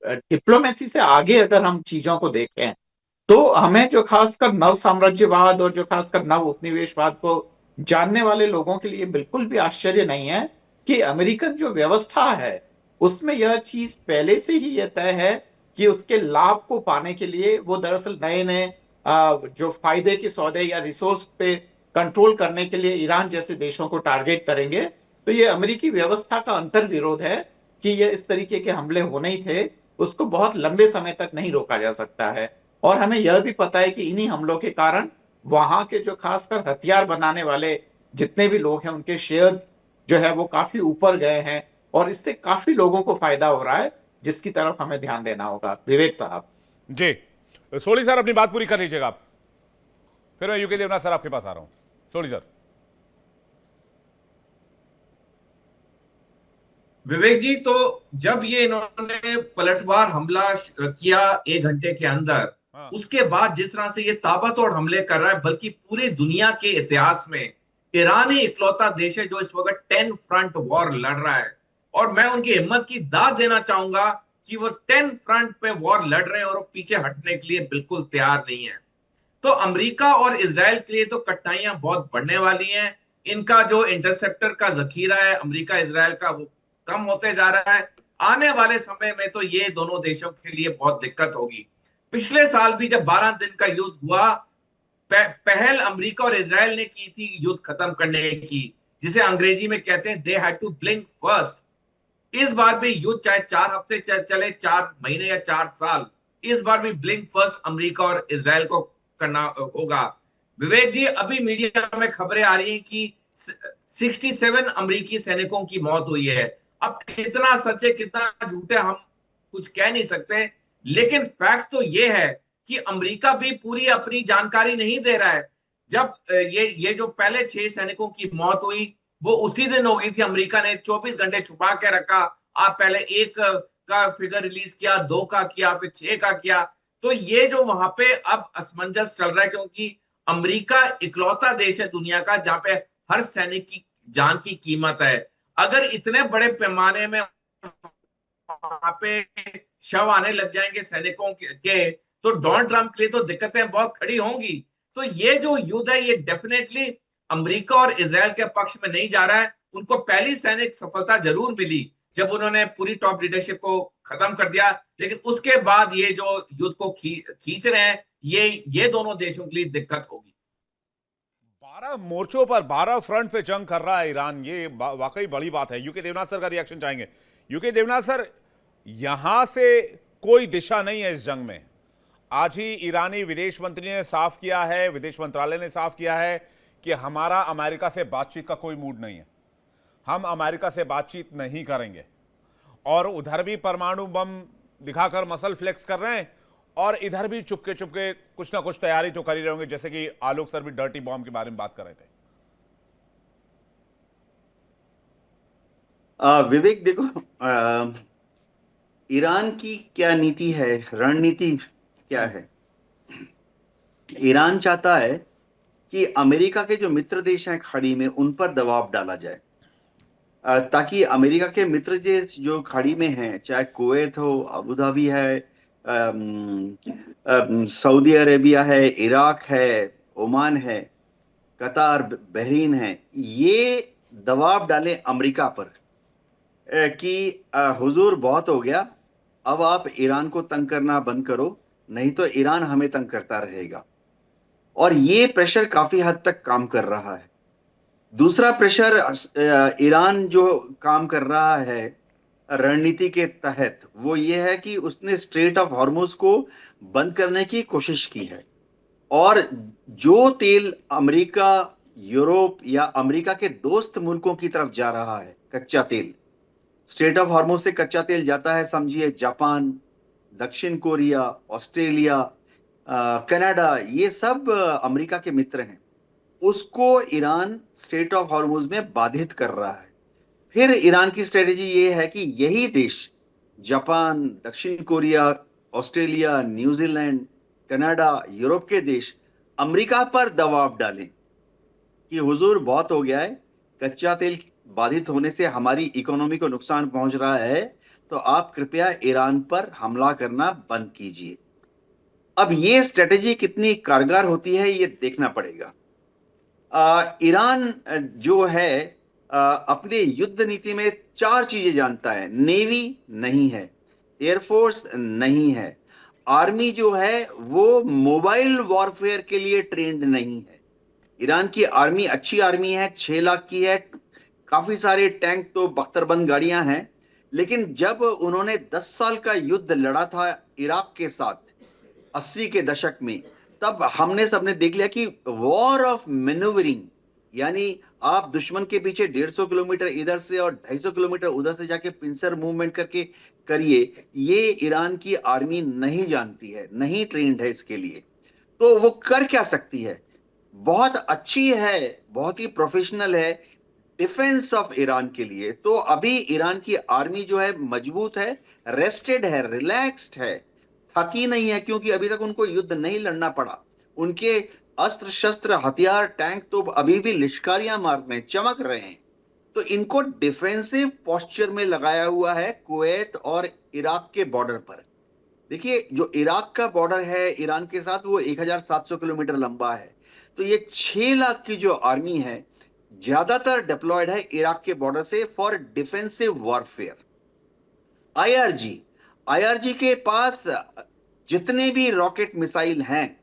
डिप्लोमेसी से आगे अगर हम चीजों को देखें, तो हमें जो खासकर नव साम्राज्यवाद और जो खासकर नव उपनिवेशवाद को जानने वाले लोगों के लिए बिल्कुल भी आश्चर्य नहीं है कि अमेरिकन जो व्यवस्था है उसमें यह चीज पहले से ही यह तय है कि उसके लाभ को पाने के लिए वो दरअसल नए नए जो फायदे के सौदे या रिसोर्स पे कंट्रोल करने के लिए ईरान जैसे देशों को टारगेट करेंगे। तो ये अमेरिकी व्यवस्था का अंतर विरोध है कि ये इस तरीके के हमले होने ही थे, उसको बहुत लंबे समय तक नहीं रोका जा सकता है। और हमें यह भी पता है कि इन्हीं हमलों के कारण वहां के जो खासकर हथियार बनाने वाले जितने भी लोग हैं उनके शेयर्स जो है वो काफी ऊपर गए हैं, और इससे काफी लोगों को फायदा हो रहा है, जिसकी तरफ हमें ध्यान देना होगा। विवेक साहब जी, सोली सर अपनी बात पूरी कर लीजिएगा आप, फिर मैं यूके देवनाथ सर आपके पास आ रहा हूं। सोली सर। विवेक जी, तो जब ये इन्होंने पलटवार हमला किया 1 घंटे के अंदर, उसके बाद जिस तरह से ये ताबड़तोड़ हमले कर रहा है, बल्कि पूरी दुनिया के इतिहास में ईरान ही इकलौता देश है जो इस वक्त 10 फ्रंट वॉर लड़ रहा है। और मैं उनकी हिम्मत की दाद देना चाहूंगा कि वो 10 फ्रंट पे वॉर लड़ रहे हैं और वो पीछे हटने के लिए बिल्कुल तैयार नहीं है। तो अमेरिका और इजराइल के लिए तो कठिनाइयां बहुत बढ़ने वाली हैं। इनका जो इंटरसेप्टर का जखीरा है अमेरिका इजराइल का, वो कम होते जा रहा है। आने वाले समय में तो ये दोनों देशों के लिए बहुत दिक्कत होगी। पिछले साल भी जब 12 दिन का युद्ध हुआ, पहल अमेरिका और इजराइल ने की थी युद्ध खत्म करने की, जिसे अंग्रेजी में कहते हैं they had to blink first. इस बार भी युद्ध चाहे 4 हफ्ते चले, 4 महीने या 4 साल, इस बार भी ब्लिंक फर्स्ट अमेरिका और इजराइल को करना होगा। विवेक जी, अभी मीडिया में खबरें आ रही हैं कि 67 अमेरिकी सैनिकों की मौत हुई है। अब कितना सच है कितना झूठे हम कुछ कह नहीं सकते, लेकिन फैक्ट तो ये है कि अमेरिका भी पूरी अपनी जानकारी नहीं दे रहा है। जब ये जो पहले 6 सैनिकों की मौत हुई वो उसी दिन हो गई थी, अमेरिका ने 24 घंटे छुपा के रखा आप पहले 1 का फिगर रिलीज किया, 2 का किया, फिर 6 का किया। तो ये जो वहां पे अब असमंजस चल रहा है, क्योंकि अमेरिका इकलौता देश है दुनिया का जहां पे हर सैनिक की जान की कीमत है। अगर इतने बड़े पैमाने में वहां पे शव आने लग जाएंगे सैनिकों के, तो डोनाल्ड ट्रंप के लिए तो दिक्कतें बहुत खड़ी होंगी। तो ये जो युद्ध है ये डेफिनेटली अमेरिका और इजराइल के पक्ष में नहीं जा रहा है। उनको पहली सैनिक सफलता जरूर मिली जब उन्होंने पूरी टॉप लीडरशिप को खत्म कर दिया, लेकिन उसके बाद ये जो युद्ध को खींच रहे हैं, ये दोनों देशों के लिए दिक्कत होगी। 12 मोर्चों पर 12 फ्रंट पे जंग कर रहा है ईरान, ये वाकई बड़ी बात है। यूके देवनाथ सर का रिएक्शन चाहेंगे। यूके देवनाथ सर, यहां से कोई दिशा नहीं है इस जंग में। आज ही ईरानी विदेश मंत्री ने साफ किया है, विदेश मंत्रालय ने साफ किया है कि हमारा अमेरिका से बातचीत का कोई मूड नहीं है, हम अमेरिका से बातचीत नहीं करेंगे। और उधर भी परमाणु बम दिखाकर मसल फ्लेक्स कर रहे हैं और इधर भी चुपके चुपके कुछ ना कुछ तैयारी तो कर ही रहे होंगे, जैसे कि आलोक सर भी डर्टी बॉम्ब के बारे में बात कर रहे थे। विवेक देखो, ईरान की क्या नीति है, रणनीति क्या है। ईरान चाहता है कि अमेरिका के जो मित्र देश हैं खाड़ी में उन पर दबाव डाला जाए, ताकि अमेरिका के मित्र देश जो खाड़ी में हैं, चाहे कुवैत हो, अबू धाबी है, सऊदी अरेबिया है, इराक है, ओमान है, कतार, बहरीन है, ये दबाव डालें अमेरिका पर कि हुजूर बहुत हो गया, अब आप ईरान को तंग करना बंद करो, नहीं तो ईरान हमें तंग करता रहेगा। और ये प्रेशर काफी हद तक काम कर रहा है। दूसरा प्रेशर ईरान जो काम कर रहा है रणनीति के तहत, वो ये है कि उसने स्ट्रेट ऑफ हॉर्मुज को बंद करने की कोशिश की है। और जो तेल अमेरिका, यूरोप या अमेरिका के दोस्त मुल्कों की तरफ जा रहा है, कच्चा तेल, स्ट्रेट ऑफ हॉर्मुज से कच्चा तेल जाता है, समझिए जापान, दक्षिण कोरिया, ऑस्ट्रेलिया, कनाडा, ये सब अमेरिका के मित्र हैं। उसको ईरान स्ट्रेट ऑफ हॉर्मुज में बाधित कर रहा है। फिर ईरान की स्ट्रेटेजी ये है कि यही देश, जापान, दक्षिण Korea, Australia, New Zealand, Canada, Europe के देश अमेरिका पर दबाव डालें कि हुजूर बहुत हो गया है, कच्चा तेल बाधित होने से हमारी इकोनॉमी को नुकसान पहुंच रहा है, तो आप कृपया ईरान पर हमला करना बंद कीजिए। अब ये स्ट्रेटेजी कितनी कारगर होती है ये देखना पड़ेगा। ईरान जो है अपने युद्ध नीति में 4 चीजें जानता है। नेवी नहीं है, एयरफोर्स नहीं है, आर्मी जो है वो मोबाइल वॉरफेयर के लिए ट्रेंड नहीं है। ईरान की आर्मी अच्छी आर्मी है, 6 लाख की है, काफी सारे टैंक तो बख्तरबंद गाड़ियां हैं। लेकिन जब उन्होंने 10 साल का युद्ध लड़ा था इराक के साथ 80 के दशक में, तब हमने सबने देख लिया कि वॉर ऑफ मैन्यूवरिंग, यानी आप दुश्मन के पीछे 150 किलोमीटर इधर से और 250 किलोमीटर उधर से जाके पिंसर मूवमेंट करके करिए, ये ईरान की आर्मी नहीं जानती है, नहीं ट्रेंड है इसके लिए। तो वो कर क्या सकती है, बहुत अच्छी है, बहुत ही प्रोफेशनल है डिफेंस ऑफ ईरान के लिए। तो अभी ईरान की आर्मी जो है मजबूत है, रेस्टेड है, रिलैक्स्ड है, थकी नहीं है, क्योंकि अभी तक उनको युद्ध नहीं लड़ना पड़ा। उनके अस्त्र शस्त्र, हथियार, टैंक तो अभी भी लिश्कारियां मार रहे हैं, चमक रहे हैं। तो इनको डिफेंसिव पोस्चर में लगाया हुआ है कुवैत और इराक के बॉर्डर पर। देखिए, जो इराक का बॉर्डर है ईरान के साथ वो 1700 किलोमीटर लंबा है। तो ये 6 लाख की जो आर्मी है ज्यादातर डिप्लॉयड है इराक के बॉर्डर से फॉर डिफेंसिव वॉरफेयर। आईआरजी के पास जितने भी रॉकेट मिसाइल हैं,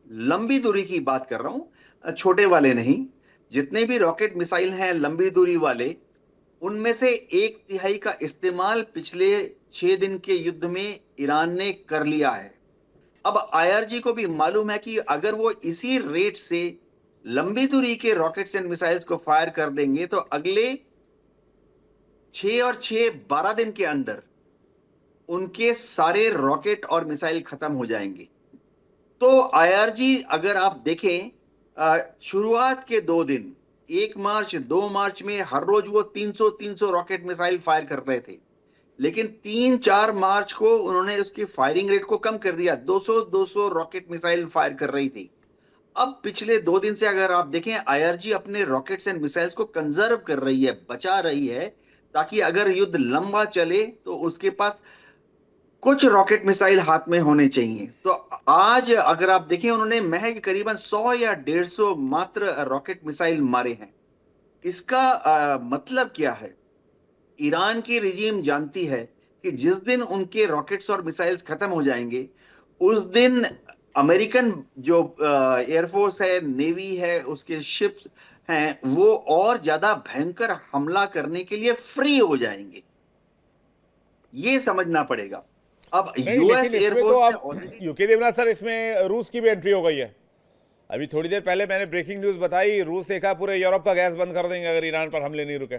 लंबी दूरी की बात कर रहा हूं, छोटे वाले नहीं, जितने भी रॉकेट मिसाइल हैं लंबी दूरी वाले, उनमें से 1/3 का इस्तेमाल पिछले 6 दिन के युद्ध में ईरान ने कर लिया है। अब आईआरजी को भी मालूम है कि अगर वो इसी रेट से लंबी दूरी के रॉकेट्स एंड मिसाइल्स को फायर कर देंगे तो अगले 6 और 6 12 दिन के अंदर उनके सारे रॉकेट और मिसाइल खत्म हो जाएंगे। तो आईआरजी, अगर आप देखें, शुरुआत के 2 दिन, 1 मार्च 2 मार्च में हर रोज वो 300 रॉकेट मिसाइल फायर कर रहे थे। लेकिन 3-4 मार्च को उन्होंने उसकी फायरिंग रेट को कम कर दिया। 200 रॉकेट मिसाइल फायर कर रही थी। अब पिछले 2 दिन से अगर आप देखें, आईआरजी अपने रॉकेट्स एंड मिसाइल्स को कंजर्व कर रही है, बचा रही है, ताकि अगर युद्ध लंबा चले तो उसके पास कुछ रॉकेट मिसाइल हाथ में होने चाहिए। तो आज अगर आप देखें, उन्होंने महज करीबन 100 या 150 मात्र रॉकेट मिसाइल मारे हैं। इसका मतलब क्या है? ईरान की रिजीम जानती है कि जिस दिन उनके रॉकेट्स और मिसाइल्स खत्म हो जाएंगे, उस दिन अमेरिकन जो एयरफोर्स है, नेवी है, उसके शिप्स हैं, वो और ज्यादा भयंकर हमला करने के लिए फ्री हो जाएंगे। ये समझना पड़ेगा। अब नहीं, यूएस लेकिन इसमें एयरफोर्स तो ने अब ऑलरेडी, यूके देवनाथ सर, इसमें रूस की भी एंट्री हो गई है। अभी थोड़ी देर पहले मैंने ब्रेकिंग न्यूज बताई, रूस देखा पूरे यूरोप का गैस बंद कर देंगे अगर ईरान पर हमले नहीं रुके।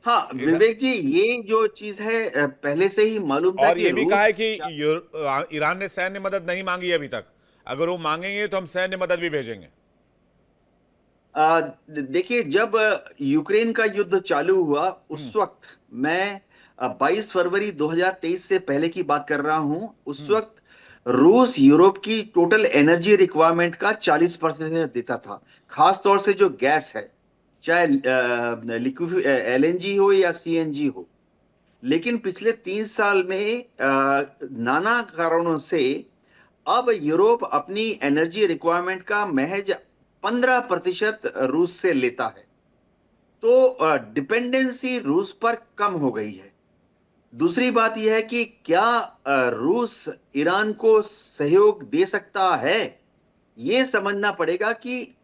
हाँ विवेक जी, ये जो चीज है पहले से ही मालूम था और कि ये भी कहा है रूस, कि ईरान ने सैन्य मदद नहीं मांगी है अभी तक, अगर वो मांगेंगे तो हम सैन्य मदद भी भेजेंगे। देखिए, जब यूक्रेन का युद्ध चालू हुआ उस वक्त, मैं 22 फरवरी 2023 से पहले की बात कर रहा हूं, उस वक्त रूस यूरोप की टोटल एनर्जी रिक्वायरमेंट का 40% देता था। खास तौर से जो गैस है, चाहे लिक्विड एलएनजी हो या सीएनजी हो। लेकिन पिछले 3 साल में नाना कारणों से अब यूरोप अपनी एनर्जी रिक्वायरमेंट का महज 15% रूस से लेता है। तो डिपेंडेंसी रूस पर कम हो गई है। दूसरी बात यह है कि क्या रूस ईरान को सहयोग दे सकता है? ये समझना पड़ेगा कि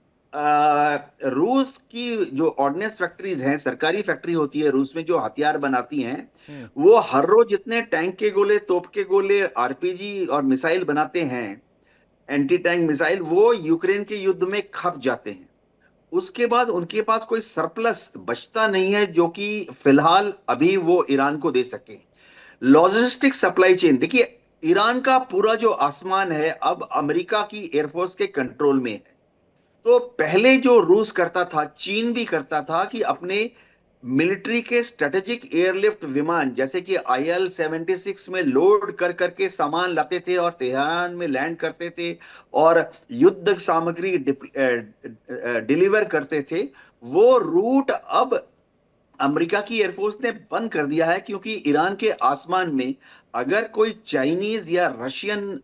रूस की जो ऑर्डिनेंस फैक्ट्रीज हैं, सरकारी फैक्ट्री होती है रूस में जो हथियार बनाती हैं, वो हर रोज जितने टैंक के गोले, तोप के गोले, आरपीजी और मिसाइल बनाते हैं, एंटी टैंक मिसाइल, वो यूक्रेन के युद्ध में खप जाते हैं। उसके बाद उनके पास कोई सरप्लस बचता नहीं है जो कि फिलहाल अभी वो ईरान को दे सके। लॉजिस्टिक सप्लाई चेन देखिए, ईरान का पूरा जो आसमान है अब अमेरिका की एयरफोर्स के कंट्रोल में है। तो पहले जो रूस करता था, चीन भी करता था कि अपने मिलिट्री के स्ट्रेटेजिक एयरलिफ्ट विमान जैसे कि IL-76 में लोड कर करके सामान लाते थे और तेहरान में लैंड करते थे और युद्ध सामग्री डिलीवर करते थे। वो रूट अब अमेरिका की एयरफोर्स ने बंद कर दिया है, क्योंकि ईरान के आसमान में अगर कोई चाइनीज या रशियन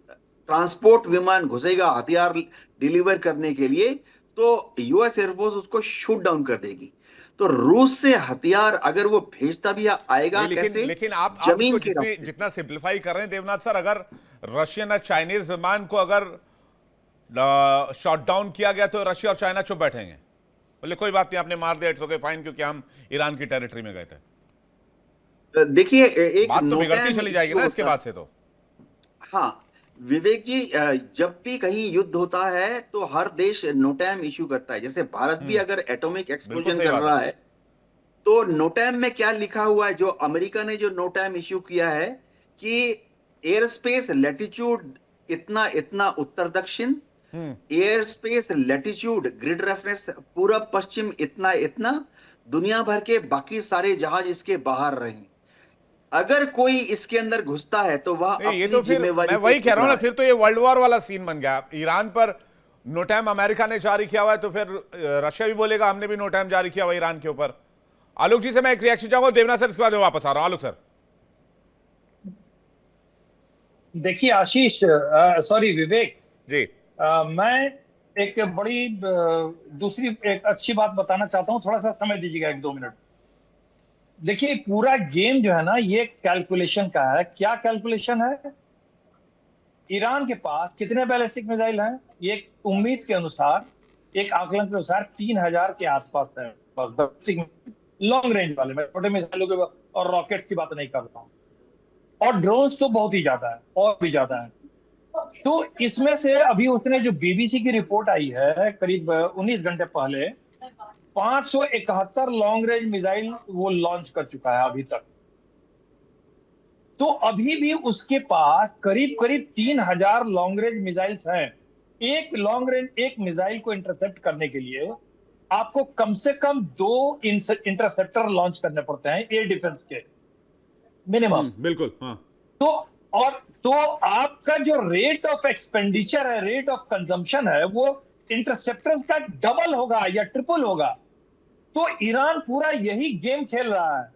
ट्रांसपोर्ट विमान घुसेगा हथियार डिलीवर करने के लिए, तो यूएस एयरफोर्स उसको शूट डाउन कर देगी। तो रूस से हथियार अगर वो भेजता भी आएगा नहीं, कैसे? लेकिन आप जमीन इसको के रास्ते से। जितना सिंप्लीफाई कर रहे हैं देवनाथ सर, अगर रशियन और चाइनीज विमान को अगर शॉट डाउन किया गया तो रशिया और चाइना चुप बैठेंगे, बोले कोई बात नहीं, आपने मार दिया, इट्स ओके फाइन, क्योंकि हम ईरान की टेरिटरी में गए थे। देखिए, एक बात तो नो बिगड़ती टाइम चली जाएगी इश्यू ना इसके होता बाद से तो। हाँ विवेक जी, जब भी कहीं युद्ध होता है तो हर देश नोटैम इशू करता है। जैसे भारत भी अगर एटॉमिक बिल्कुल एक्सप्लोजन सही कर बात रहा है। है तो नोटैम में क्या लिखा हुआ है? जो अमेरिका ने जो नोटैम इशू किया है कि एयर स्पेस लैटिट्यूड इतना इतना उत्तर दक्षिण, air space latitude grid reference पूरब पश्चिम इतना इतना, दुनिया भर के बाकी सारे जहाज इसके बाहर रहें। अगर कोई इसके अंदर घुसता है तो वह नहीं, ये अपनी तो फिर जिम्मेवारी मैं पे वही कह घुस रहा हूं ना, है। फिर तो ये वर्ल्ड वॉर वाला सीन बन गया। ईरान पर नोटैम अमेरिका ने जारी किया हुआ है, तो फिर रशिया भी बोलेगा हमने भी नोटैम जारी किया हुआ ईरान के ऊपर। आलोक जी से मैं एक रिएक्शन चाहूंगा, देवनाथ सर इसके बाद मैं वापस आ रहा हूं। आलोक सर। देखिए आशीष, सॉरी विवेक, जी मैं एक बड़ी दूसरी एक अच्छी बात बताना चाहता हूँ। थोड़ा सा समय दीजिएगा, 1-2 मिनट। देखिए पूरा गेम जो है ना, ये कैलकुलेशन का है। क्या कैलकुलेशन है? ईरान के पास कितने बैलिस्टिक मिसाइल हैं? ये उम्मीद के अनुसार, एक आकलन के अनुसार 3000 के आसपास है लॉन्ग रेंज वाले। मैं छोटे मिसाइलों के और रॉकेट की बात नहीं कर रहा हूँ। और ड्रोन्स तो बहुत ही ज्यादा है, और भी ज्यादा है। तो इसमें से अभी उसने जो बीबीसी की रिपोर्ट आई है करीब 19 घंटे पहले, 571 लॉन्ग रेंज मिसाइल वो लॉन्च कर चुका है अभी तक। तो अभी भी उसके पास करीब करीब 3000 लॉन्ग रेंज मिसाइल्स हैं। एक लॉन्ग रेंज एक मिसाइल को इंटरसेप्ट करने के लिए आपको कम से कम 2 इंटरसेप्टर लॉन्च करने पड़ते हैं एयर डिफेंस के। मिनिमम। बिल्कुल, हाँ। तो और तो आपका जो रेट ऑफ एक्सपेंडिचर है, रेट ऑफ कंजम्पशन है, वो इंटरसेप्टर्स का डबल होगा या ट्रिपल होगा। तो ईरान पूरा यही गेम खेल रहा है।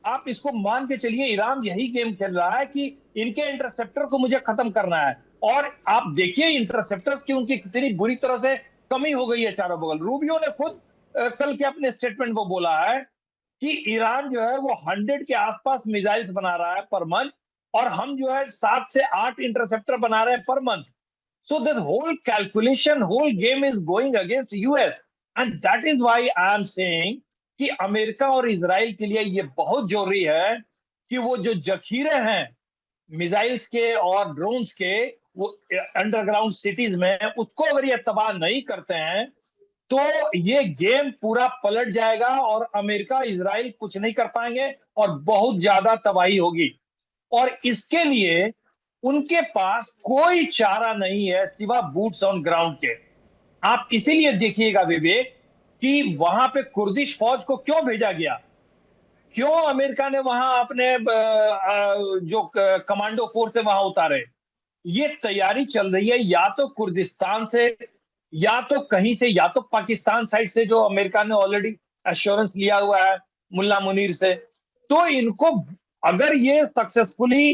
आप इसको मान के चलिए, ईरान यही गेम खेल रहा है कि इनके इंटरसेप्टर को मुझे खत्म करना है। और आप देखिए इंटरसेप्टर्स की उनकी कितनी बुरी तरह से कमी हो गई है चारों बगल। रूबियो ने खुद कल के अपने स्टेटमेंट में बोला है कि ईरान जो है वो 100 के आसपास मिसाइल्स बना रहा है पर मंथ, और हम जो है 7 से 8 इंटरसेप्टर बना रहे हैं per month. So this whole calculation, whole game is going against US, and that is why I am saying कि अमेरिका और इजराइल के लिए ये बहुत जरूरी है कि वो जो जखीरे हैं मिसाइल्स के और ड्रोन्स के, वो अंडरग्राउंड सिटीज में, उसको अगर ये तबाह नहीं करते हैं तो ये गेम पूरा पलट जाएगा और अमेरिका इजराइल कुछ नहीं कर पाएंगे और बहुत ज्यादा तबाही होगी। और इसके लिए उनके पास कोई चारा नहीं है सिवा बूट्स ऑन ग्राउंड के। आप इसीलिए देखिएगा विवेक कि वहां पे कुर्दिश फौज को क्यों भेजा गया, क्यों अमेरिका ने वहां अपने जो कमांडो फोर्स है वहां उतारे। ये तैयारी चल रही है या तो कुर्दिस्तान से, या तो कहीं से, या तो पाकिस्तान साइड से, जो अमेरिका ने ऑलरेडी एश्योरेंस लिया हुआ है मुल्ला मुनीर से। तो इनको अगर ये successfully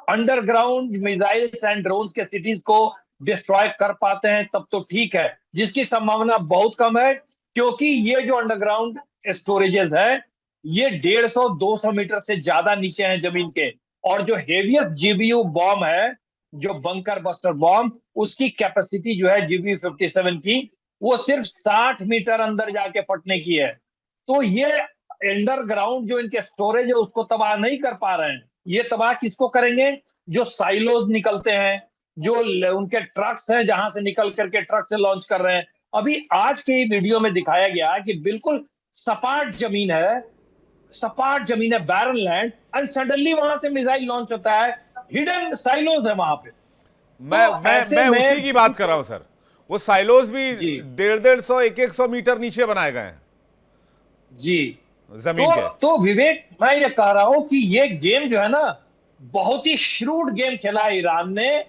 underground missiles and drones के सिटीज को डिस्ट्रॉय कर पाते हैं तब तो ठीक है, जिसकी संभावना बहुत कम है क्योंकि ये जो अंडरग्राउंड स्टोरेजेस है ये 150-200 मीटर से ज्यादा नीचे हैं जमीन के। और जो हेवीएस्ट जीबीयू बॉम्ब है, जो बंकर बस्टर बॉम्ब, उसकी कैपेसिटी जो है जीबीयू 57 की, वो सिर्फ 60 मीटर अंदर जाके फटने की है। तो ये अंडरग्राउंड जो इनके स्टोरेज है उसको तबाह नहीं कर पा रहे हैं। ये तबाह किसको करेंगे? जो साइलोज निकलते हैं, जो उनके ट्रक्स हैं जहां से निकल करके ट्रक से लॉन्च कर रहे हैं। अभी आज के वीडियो में दिखाया गया कि बिल्कुल सपाट जमीन है, सपाट जमीन है, बैरन लैंड, एंड सडनली वहां से मिसाइल लॉन्च होता है। हिडन साइलोज है वहां पे। मैं उसी की बात कर रहा हूं सर। वो साइलोज भी 150-150, 100 मीटर नीचे बनाए गए हैं जी जमीन के। तो विवेक, मैं ये कह रहा हूं कि ये गेम जो है ना, बहुत ही श्रूड गेम खेला है ईरान ने,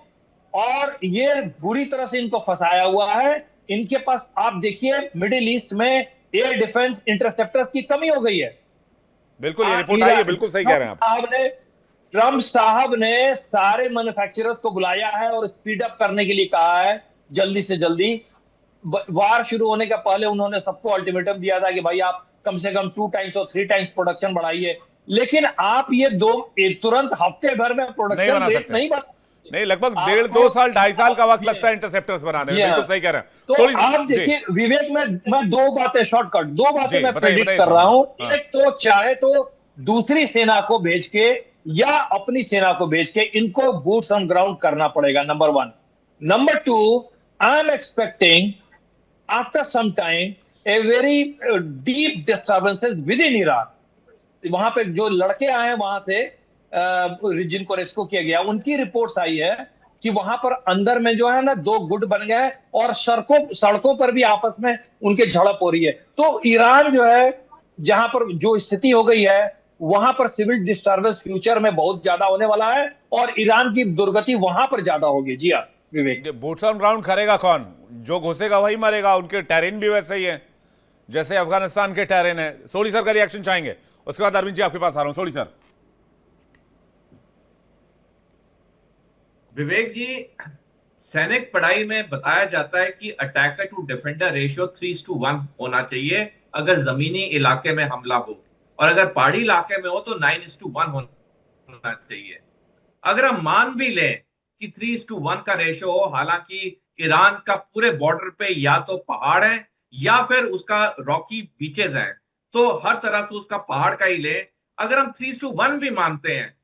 और ये बुरी तरह से इनको फंसाया हुआ है। इनके पास आप देखिए मिडिल ईस्ट में एयर डिफेंस इंटरसेप्टर की कमी हो गई है। बिल्कुल, ये रिपोर्ट आई है, बिल्कुल सही कह रहे हैं आप। ट्रम्प साहब ने सारे मैन्युफैक्चरर्स को बुलाया है और स्पीड अप करने के लिए कहा है जल्दी से जल्दी। वार शुरू होने के पहले उन्होंने सबको अल्टीमेटम दिया था कि भाई आप कम से कम 2 टाइम्स और 3 टाइम्स प्रोडक्शन बढ़ाइए। लेकिन आप ये तुरंत हफ्ते भर में प्रोडक्शन रेट नहीं, लगभग 1.5-2 साल 2.5 साल का वक्त लगता है इंटरसेप्टर्स बनाने में। बिल्कुल सही कह रहे हैं। तो आप देखिए विवेक, मैं दो बातें शॉर्टकट, दो बातें मैं प्रेडिक्ट कर रहा हूं। एक तो चाहे तो दूसरी सेना को भेज के या अपनी सेना को भेज के इनको बूट्स ऑन ग्राउंड करना पड़ेगा, number 1। Number 2, I am expecting after some time a very deep disturbances within Iran. वहां पे जो लड़के आए हैं वहां से जिनको रेस्क्यू किया गया, उनकी रिपोर्ट्स आई है कि वहां पर अंदर में जो है ना 2 गुट बन गए और सड़कों पर भी आपस में उनके झड़प हो रही है। तो ईरान जो है, जहां पर जो स्थिति हो गई है, वहां पर सिविल डिस्टर्बेंस फ्यूचर में बहुत ज्यादा होने वाला है और ईरान की दुर्गति वहां पर ज्यादा होगी। जी हाँ विवेक। बूट्स ऑन ग्राउंड करेगा कौन? जो घुसेगा वही मरेगा। उनके टेरेन भी वैसे ही है जैसे अफगानिस्तान के टेरेन है। सोडी सर का रिएक्शन चाहेंगे, उसके बाद अरविंद जी आपके पास आ रहा हूं। सोडी सर। विवेक जी, सैनिक पढ़ाई में बताया जाता है कि अटैकर टू डिफेंडर रेशियो 3:1 होना चाहिए अगर जमीनी इलाके में हमला हो, और अगर पहाड़ी इलाके में हो तो 9:1 होना चाहिए। अगर हम मान भी लें कि 3:1 का रेशियो हो, हालांकि ईरान का पूरे बॉर्डर पे या तो पहाड़ है या फिर उसका रॉकी बीचेस हैं, तो हर तरह से उसका पहाड़ का ही ले। अगर हम 3:1 भी मानते हैं,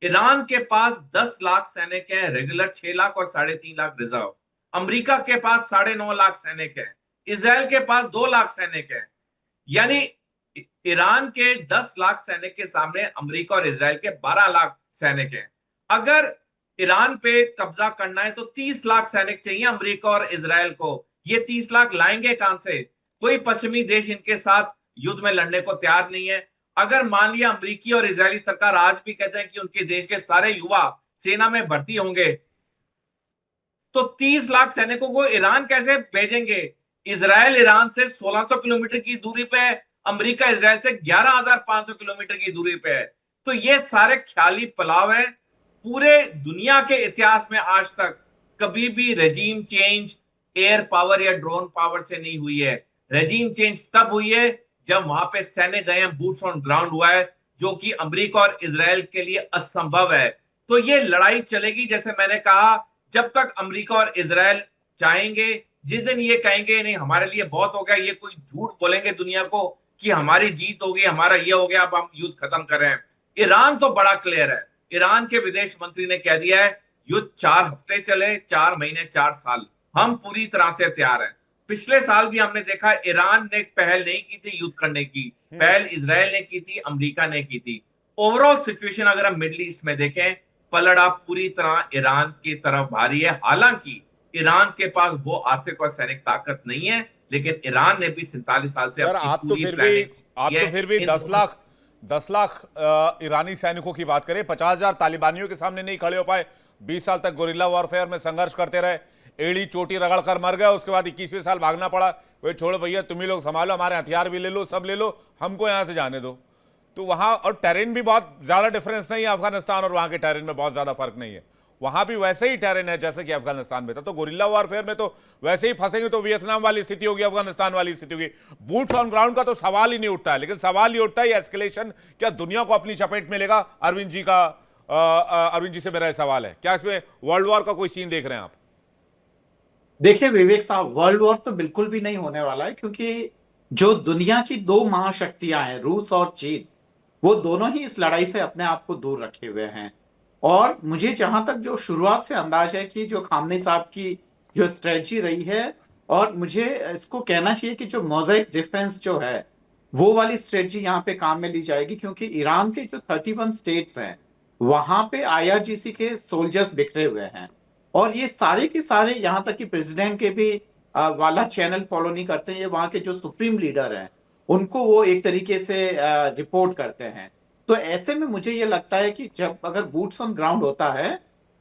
ईरान के पास 10 लाख सैनिक हैं रेगुलर, 6 लाख और 3.5 लाख रिजर्व। अमेरिका के पास 9.5 लाख सैनिक हैं। इजराइल के पास 2 लाख सैनिक हैं। यानी ईरान के 10 लाख सैनिक के सामने अमेरिका और इजराइल के 12 लाख सैनिक हैं। अगर ईरान पे कब्जा करना है तो 30 लाख सैनिक चाहिए अमेरिका और इजराइल को। ये 30 लाख लाएंगे कहां से? कोई पश्चिमी देश इनके साथ युद्ध में लड़ने को तैयार नहीं है। अगर मान लिया अमेरिकी और इजरायली सरकार आज भी कहते हैं कि उनके देश के सारे युवा सेना में भर्ती होंगे, तो 30 लाख सैनिकों को ईरान कैसे भेजेंगे? इजराइल ईरान से 1600 किलोमीटर की दूरी पे है, अमेरिका इजराइल से 11,500 किलोमीटर की दूरी पे है। तो ये सारे ख्याली पलाव है। पूरे दुनिया के इतिहास में आज तक कभी भी रेजीम चेंज एयर पावर या ड्रोन पावर से नहीं हुई है। रेजीम चेंज तब हुई है जब वहां पे सैन्य गए हैं, बूट्स ऑन ग्राउंड हुआ है, जो कि अमेरिका और इजराइल के लिए असंभव है। तो ये लड़ाई चलेगी, जैसे मैंने कहा, जब तक अमेरिका और इजराइल चाहेंगे। जिस दिन ये कहेंगे नहीं हमारे लिए बहुत हो गया, ये कोई झूठ बोलेंगे दुनिया को कि हमारी जीत हो गई, हमारा ये हो गया, अब हम युद्ध खत्म कर रहे हैं। ईरान तो बड़ा क्लियर है। ईरान के विदेश मंत्री ने कह दिया है युद्ध 4 हफ्ते चले, 4 महीने, 4 साल, हम पूरी तरह से तैयार हैं। पिछले साल भी हमने देखा ईरान ने पहल नहीं की थी युद्ध करने की, पहल इजराइल ने की थी, अमेरिका ने की थी। ओवरऑल सिचुएशन अगर हम मिडिल ईस्ट में देखें, पलड़ा पूरी तरह ईरान की तरफ भारी है। हालांकि ईरान के पास वो आर्थिक और सैनिक ताकत नहीं है, लेकिन ईरान ने भी 47 साल से सर, आप तो फिर भी 10 लाख ईरानी सैनिकों की बात करें, 50,000 तालिबानियों के सामने नहीं खड़े हो पाए। 20 साल तक गोरिल्ला वॉरफेयर में संघर्ष करते रहे, एड़ी चोटी रगड़ कर मर गए, उसके बाद 21वें साल भागना पड़ा। वे छोड़ो भैया, तुम ही लोग संभालो, हमारे हथियार भी ले लो, सब ले लो, हमको यहां से जाने दो। तो वहां और टेरेन भी बहुत ज्यादा डिफरेंस नहीं है, अफगानिस्तान और वहां के टेरेन में बहुत ज्यादा फर्क नहीं है। वहां भी वैसे ही टेरेन है जैसे कि अफगानिस्तान में था। तो गोरिल्ला वॉरफेयर में तो वैसे ही फंसेंगे तो वियतनाम वाली स्थिति होगी, अफगानिस्तान वाली स्थिति होगी। बूट्स ऑन ग्राउंड का तो सवाल ही नहीं उठता है। लेकिन सवाल ये उठता है एस्केलेशन क्या दुनिया को अपनी चपेट में लेगा? अरविंद जी से मेरा सवाल है, क्या इसमें वर्ल्ड वॉर का कोई सीन देख रहे हैं आप? देखिए विवेक साहब, वर्ल्ड वॉर तो बिल्कुल भी नहीं होने वाला है, क्योंकि जो दुनिया की 2 महाशक्तियां हैं, रूस और चीन, वो दोनों ही इस लड़ाई से अपने आप को दूर रखे हुए हैं। और मुझे जहां तक जो शुरुआत से अंदाज है कि जो खामनेई साहब की जो स्ट्रेटजी रही है, और मुझे इसको कहना चाहिए कि जो मोज़ाइक डिफेंस जो है वो वाली स्ट्रेटजी यहाँ पे काम में ली जाएगी, क्योंकि ईरान के जो 31 स्टेट्स हैं वहां पे IRGC के सोल्जर्स बिखरे हुए हैं, और ये सारे के सारे, यहाँ तक कि प्रेसिडेंट के भी वाला चैनल फॉलो नहीं करते हैं। ये वहाँ के जो सुप्रीम लीडर हैं उनको वो एक तरीके से रिपोर्ट करते हैं। तो ऐसे में मुझे ये लगता है कि जब अगर बूट्स ऑन ग्राउंड होता है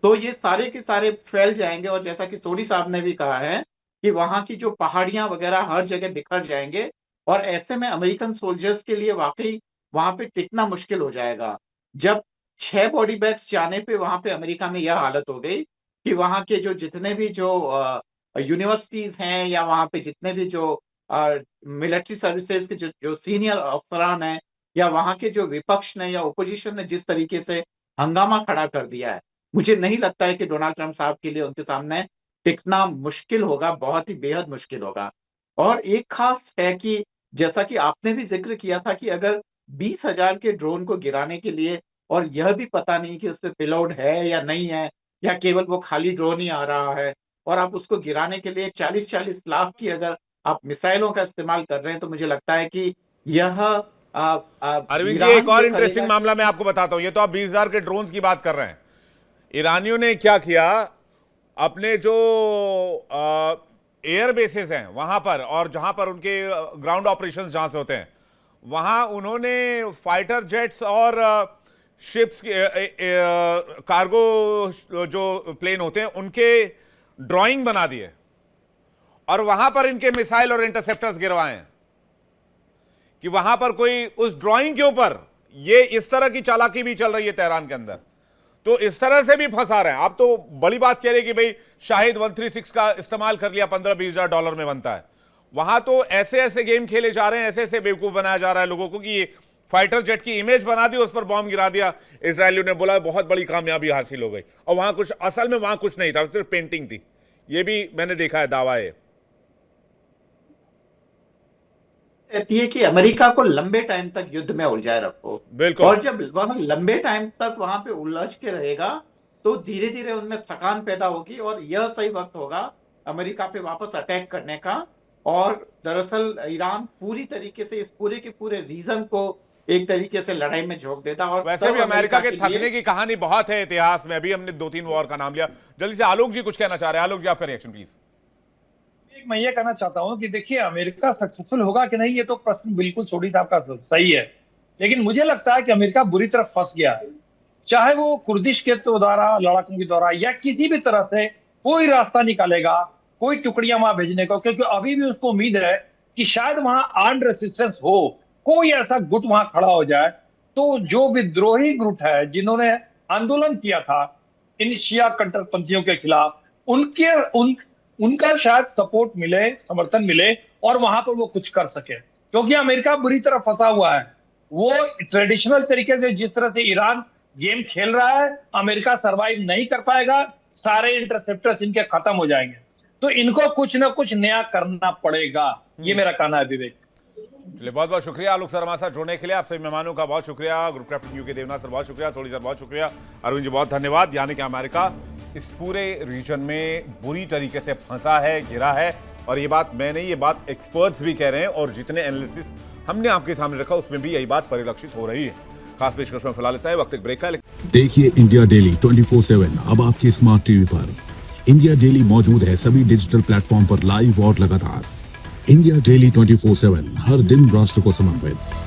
तो ये सारे के सारे फैल जाएंगे, और जैसा कि सोडी साहब ने भी कहा है कि वहाँ की जो पहाड़ियां वगैरह हर जगह बिखर जाएंगे, और ऐसे में अमेरिकन सोल्जर्स के लिए वाकई वहां पे टिकना मुश्किल हो जाएगा। जब 6 बॉडी बैग्स जाने पे वहां पे अमेरिका में यह हालत हो गई कि वहां के जो जितने भी जो यूनिवर्सिटीज हैं, या वहां पे जितने भी जो मिलिट्री सर्विसेज के जो सीनियर अफसरान हैं, या वहां के जो विपक्ष ने या ओपोजिशन ने जिस तरीके से हंगामा खड़ा कर दिया है, मुझे नहीं लगता है कि डोनाल्ड ट्रंप साहब के लिए उनके सामने टिकना मुश्किल होगा, बहुत ही बेहद मुश्किल होगा। और एक खास है कि जैसा कि आपने भी जिक्र किया था कि अगर 20,000 के ड्रोन को गिराने के लिए, और यह भी पता नहीं कि उस पर पेलोड है या नहीं है, या केवल वो खाली ड्रोन ही आ रहा है, और आप उसको गिराने के लिए 40-40 लाख की अगर आप मिसाइलों का इस्तेमाल कर रहे हैं, तो मुझे लगता है कि यह अरविंद जी, एक और इंटरेस्टिंग मामला मैं आपको बताता हूं। ये तो आप 20,000 के ड्रोन्स की बात कर रहे हैं। ईरानियों ने क्या किया, अपने जो एयर बेसेस हैं वहां पर, और जहां पर उनके ग्राउंड ऑपरेशंस जहां से होते हैं, वहां उन्होंने फाइटर जेट्स और शिप्स कार्गो जो प्लेन होते हैं उनके ड्राइंग बना दिए, और वहां पर इनके मिसाइल और इंटरसेप्टर्स गिरवाए हैं कि वहां पर कोई उस ड्राइंग के ऊपर, ये इस तरह की चालाकी भी चल रही है तेहरान के अंदर। तो इस तरह से भी फंसा रहे हैं। आप तो बड़ी बात कह रहे हैं कि भाई शाहिद 136 का इस्तेमाल कर लिया, $15-20,000 में बनता है। वहां तो ऐसे ऐसे गेम खेले जा रहे हैं, ऐसे ऐसे बेवकूफ बनाया जा रहा है लोगों को कि ये फाइटर जेट की इमेज बना दी, उस पर बॉम्ब गिरा दिया, इजरायलियों ने बोला बहुत बड़ी कामयाबी हासिल हो गई। और वहां कुछ, असल में वहां कुछ नहीं था, सिर्फ पेंटिंग थी। ये भी मैंने देखा है, दावा है। कहती है कि अमेरिका को लंबे टाइम तक युद्ध में उलझाए रखो, बिल्कुल। और जब वह लंबे टाइम तक वहां पे उलझ के रहेगा तो धीरे धीरे उनमें थकान पैदा होगी, और यह सही वक्त होगा अमेरिका पे वापस अटैक करने का। और दरअसल ईरान पूरी तरीके से इस पूरे के पूरे रीजन को एक तरीके से लड़ाई में झोंक देता। और वैसे भी अमेरिका के थकने की कहानी बहुत है इतिहास में। अभी हमने 2-3 वॉर का नाम लिया। जल्दी से आलोक जी कुछ कहना चाह रहे हैं। आलोक जी, आपका रिएक्शन प्लीज। मैं ये कहना चाहता हूं कि देखिए, अमेरिका सक्सेसफुल होगा कि नहीं, ये तो प्रश्न बिल्कुल सोडी साहब का सही है। लेकिन मुझे लगता है कि अमेरिका बुरी तरह फंस गया है, चाहे वो कुर्दिश के द्वारा, लड़ाकों के द्वारा, या किसी भी तरह से कोई रास्ता निकालेगा, कोई टुकड़ियां वहां भेजने को, क्योंकि अभी भी उसको उम्मीद है कि शायद वहां आर्म्ड रेसिस्टेंस हो, कोई ऐसा गुट वहां खड़ा हो जाए, तो जो विद्रोही गुट है जिन्होंने आंदोलन किया था इन शिया कट्टरपंथियों के खिलाफ, उनका शायद सपोर्ट मिले, समर्थन मिले, और वहां पर वो कुछ कर सके, क्योंकि अमेरिका बुरी तरह फंसा हुआ है। वो ट्रेडिशनल तरीके से जिस तरह से ईरान गेम खेल रहा है, अमेरिका सरवाइव नहीं कर पाएगा, सारे इंटरसेप्टर्स इनके खत्म हो जाएंगे, तो इनको कुछ ना कुछ नया करना पड़ेगा, ये मेरा कहना है विवेक। चलिए, बहुत बहुत शुक्रिया आलोक सर हमारे साथ जुड़ने के लिए। आप सभी मेहमानों का बहुत शुक्रिया। Group captain UK Devnath sir बहुत शुक्रिया, सोली सर बहुत शुक्रिया, अरविंद जी बहुत धन्यवाद। यानी कि अमेरिका इस पूरे रीजन में बुरी तरीके से फंसा है, गिरा है, और ये बात मैं नहीं, ये बात एक्सपर्ट्स भी कह रहे हैं, और जितने एनालिसिस हमने आपके सामने रखा उसमें भी यही बात परिलक्षित हो रही है। खास पेशकश में फिलहाल लेता है, वक्त एक ब्रेक का। देखिए इंडिया डेली 24/7 अब आपके स्मार्ट टीवी पर। इंडिया डेली मौजूद है सभी डिजिटल प्लेटफॉर्म पर लाइव और लगातार। इंडिया डेली 24/7 हर दिन राष्ट्र को समर्पित।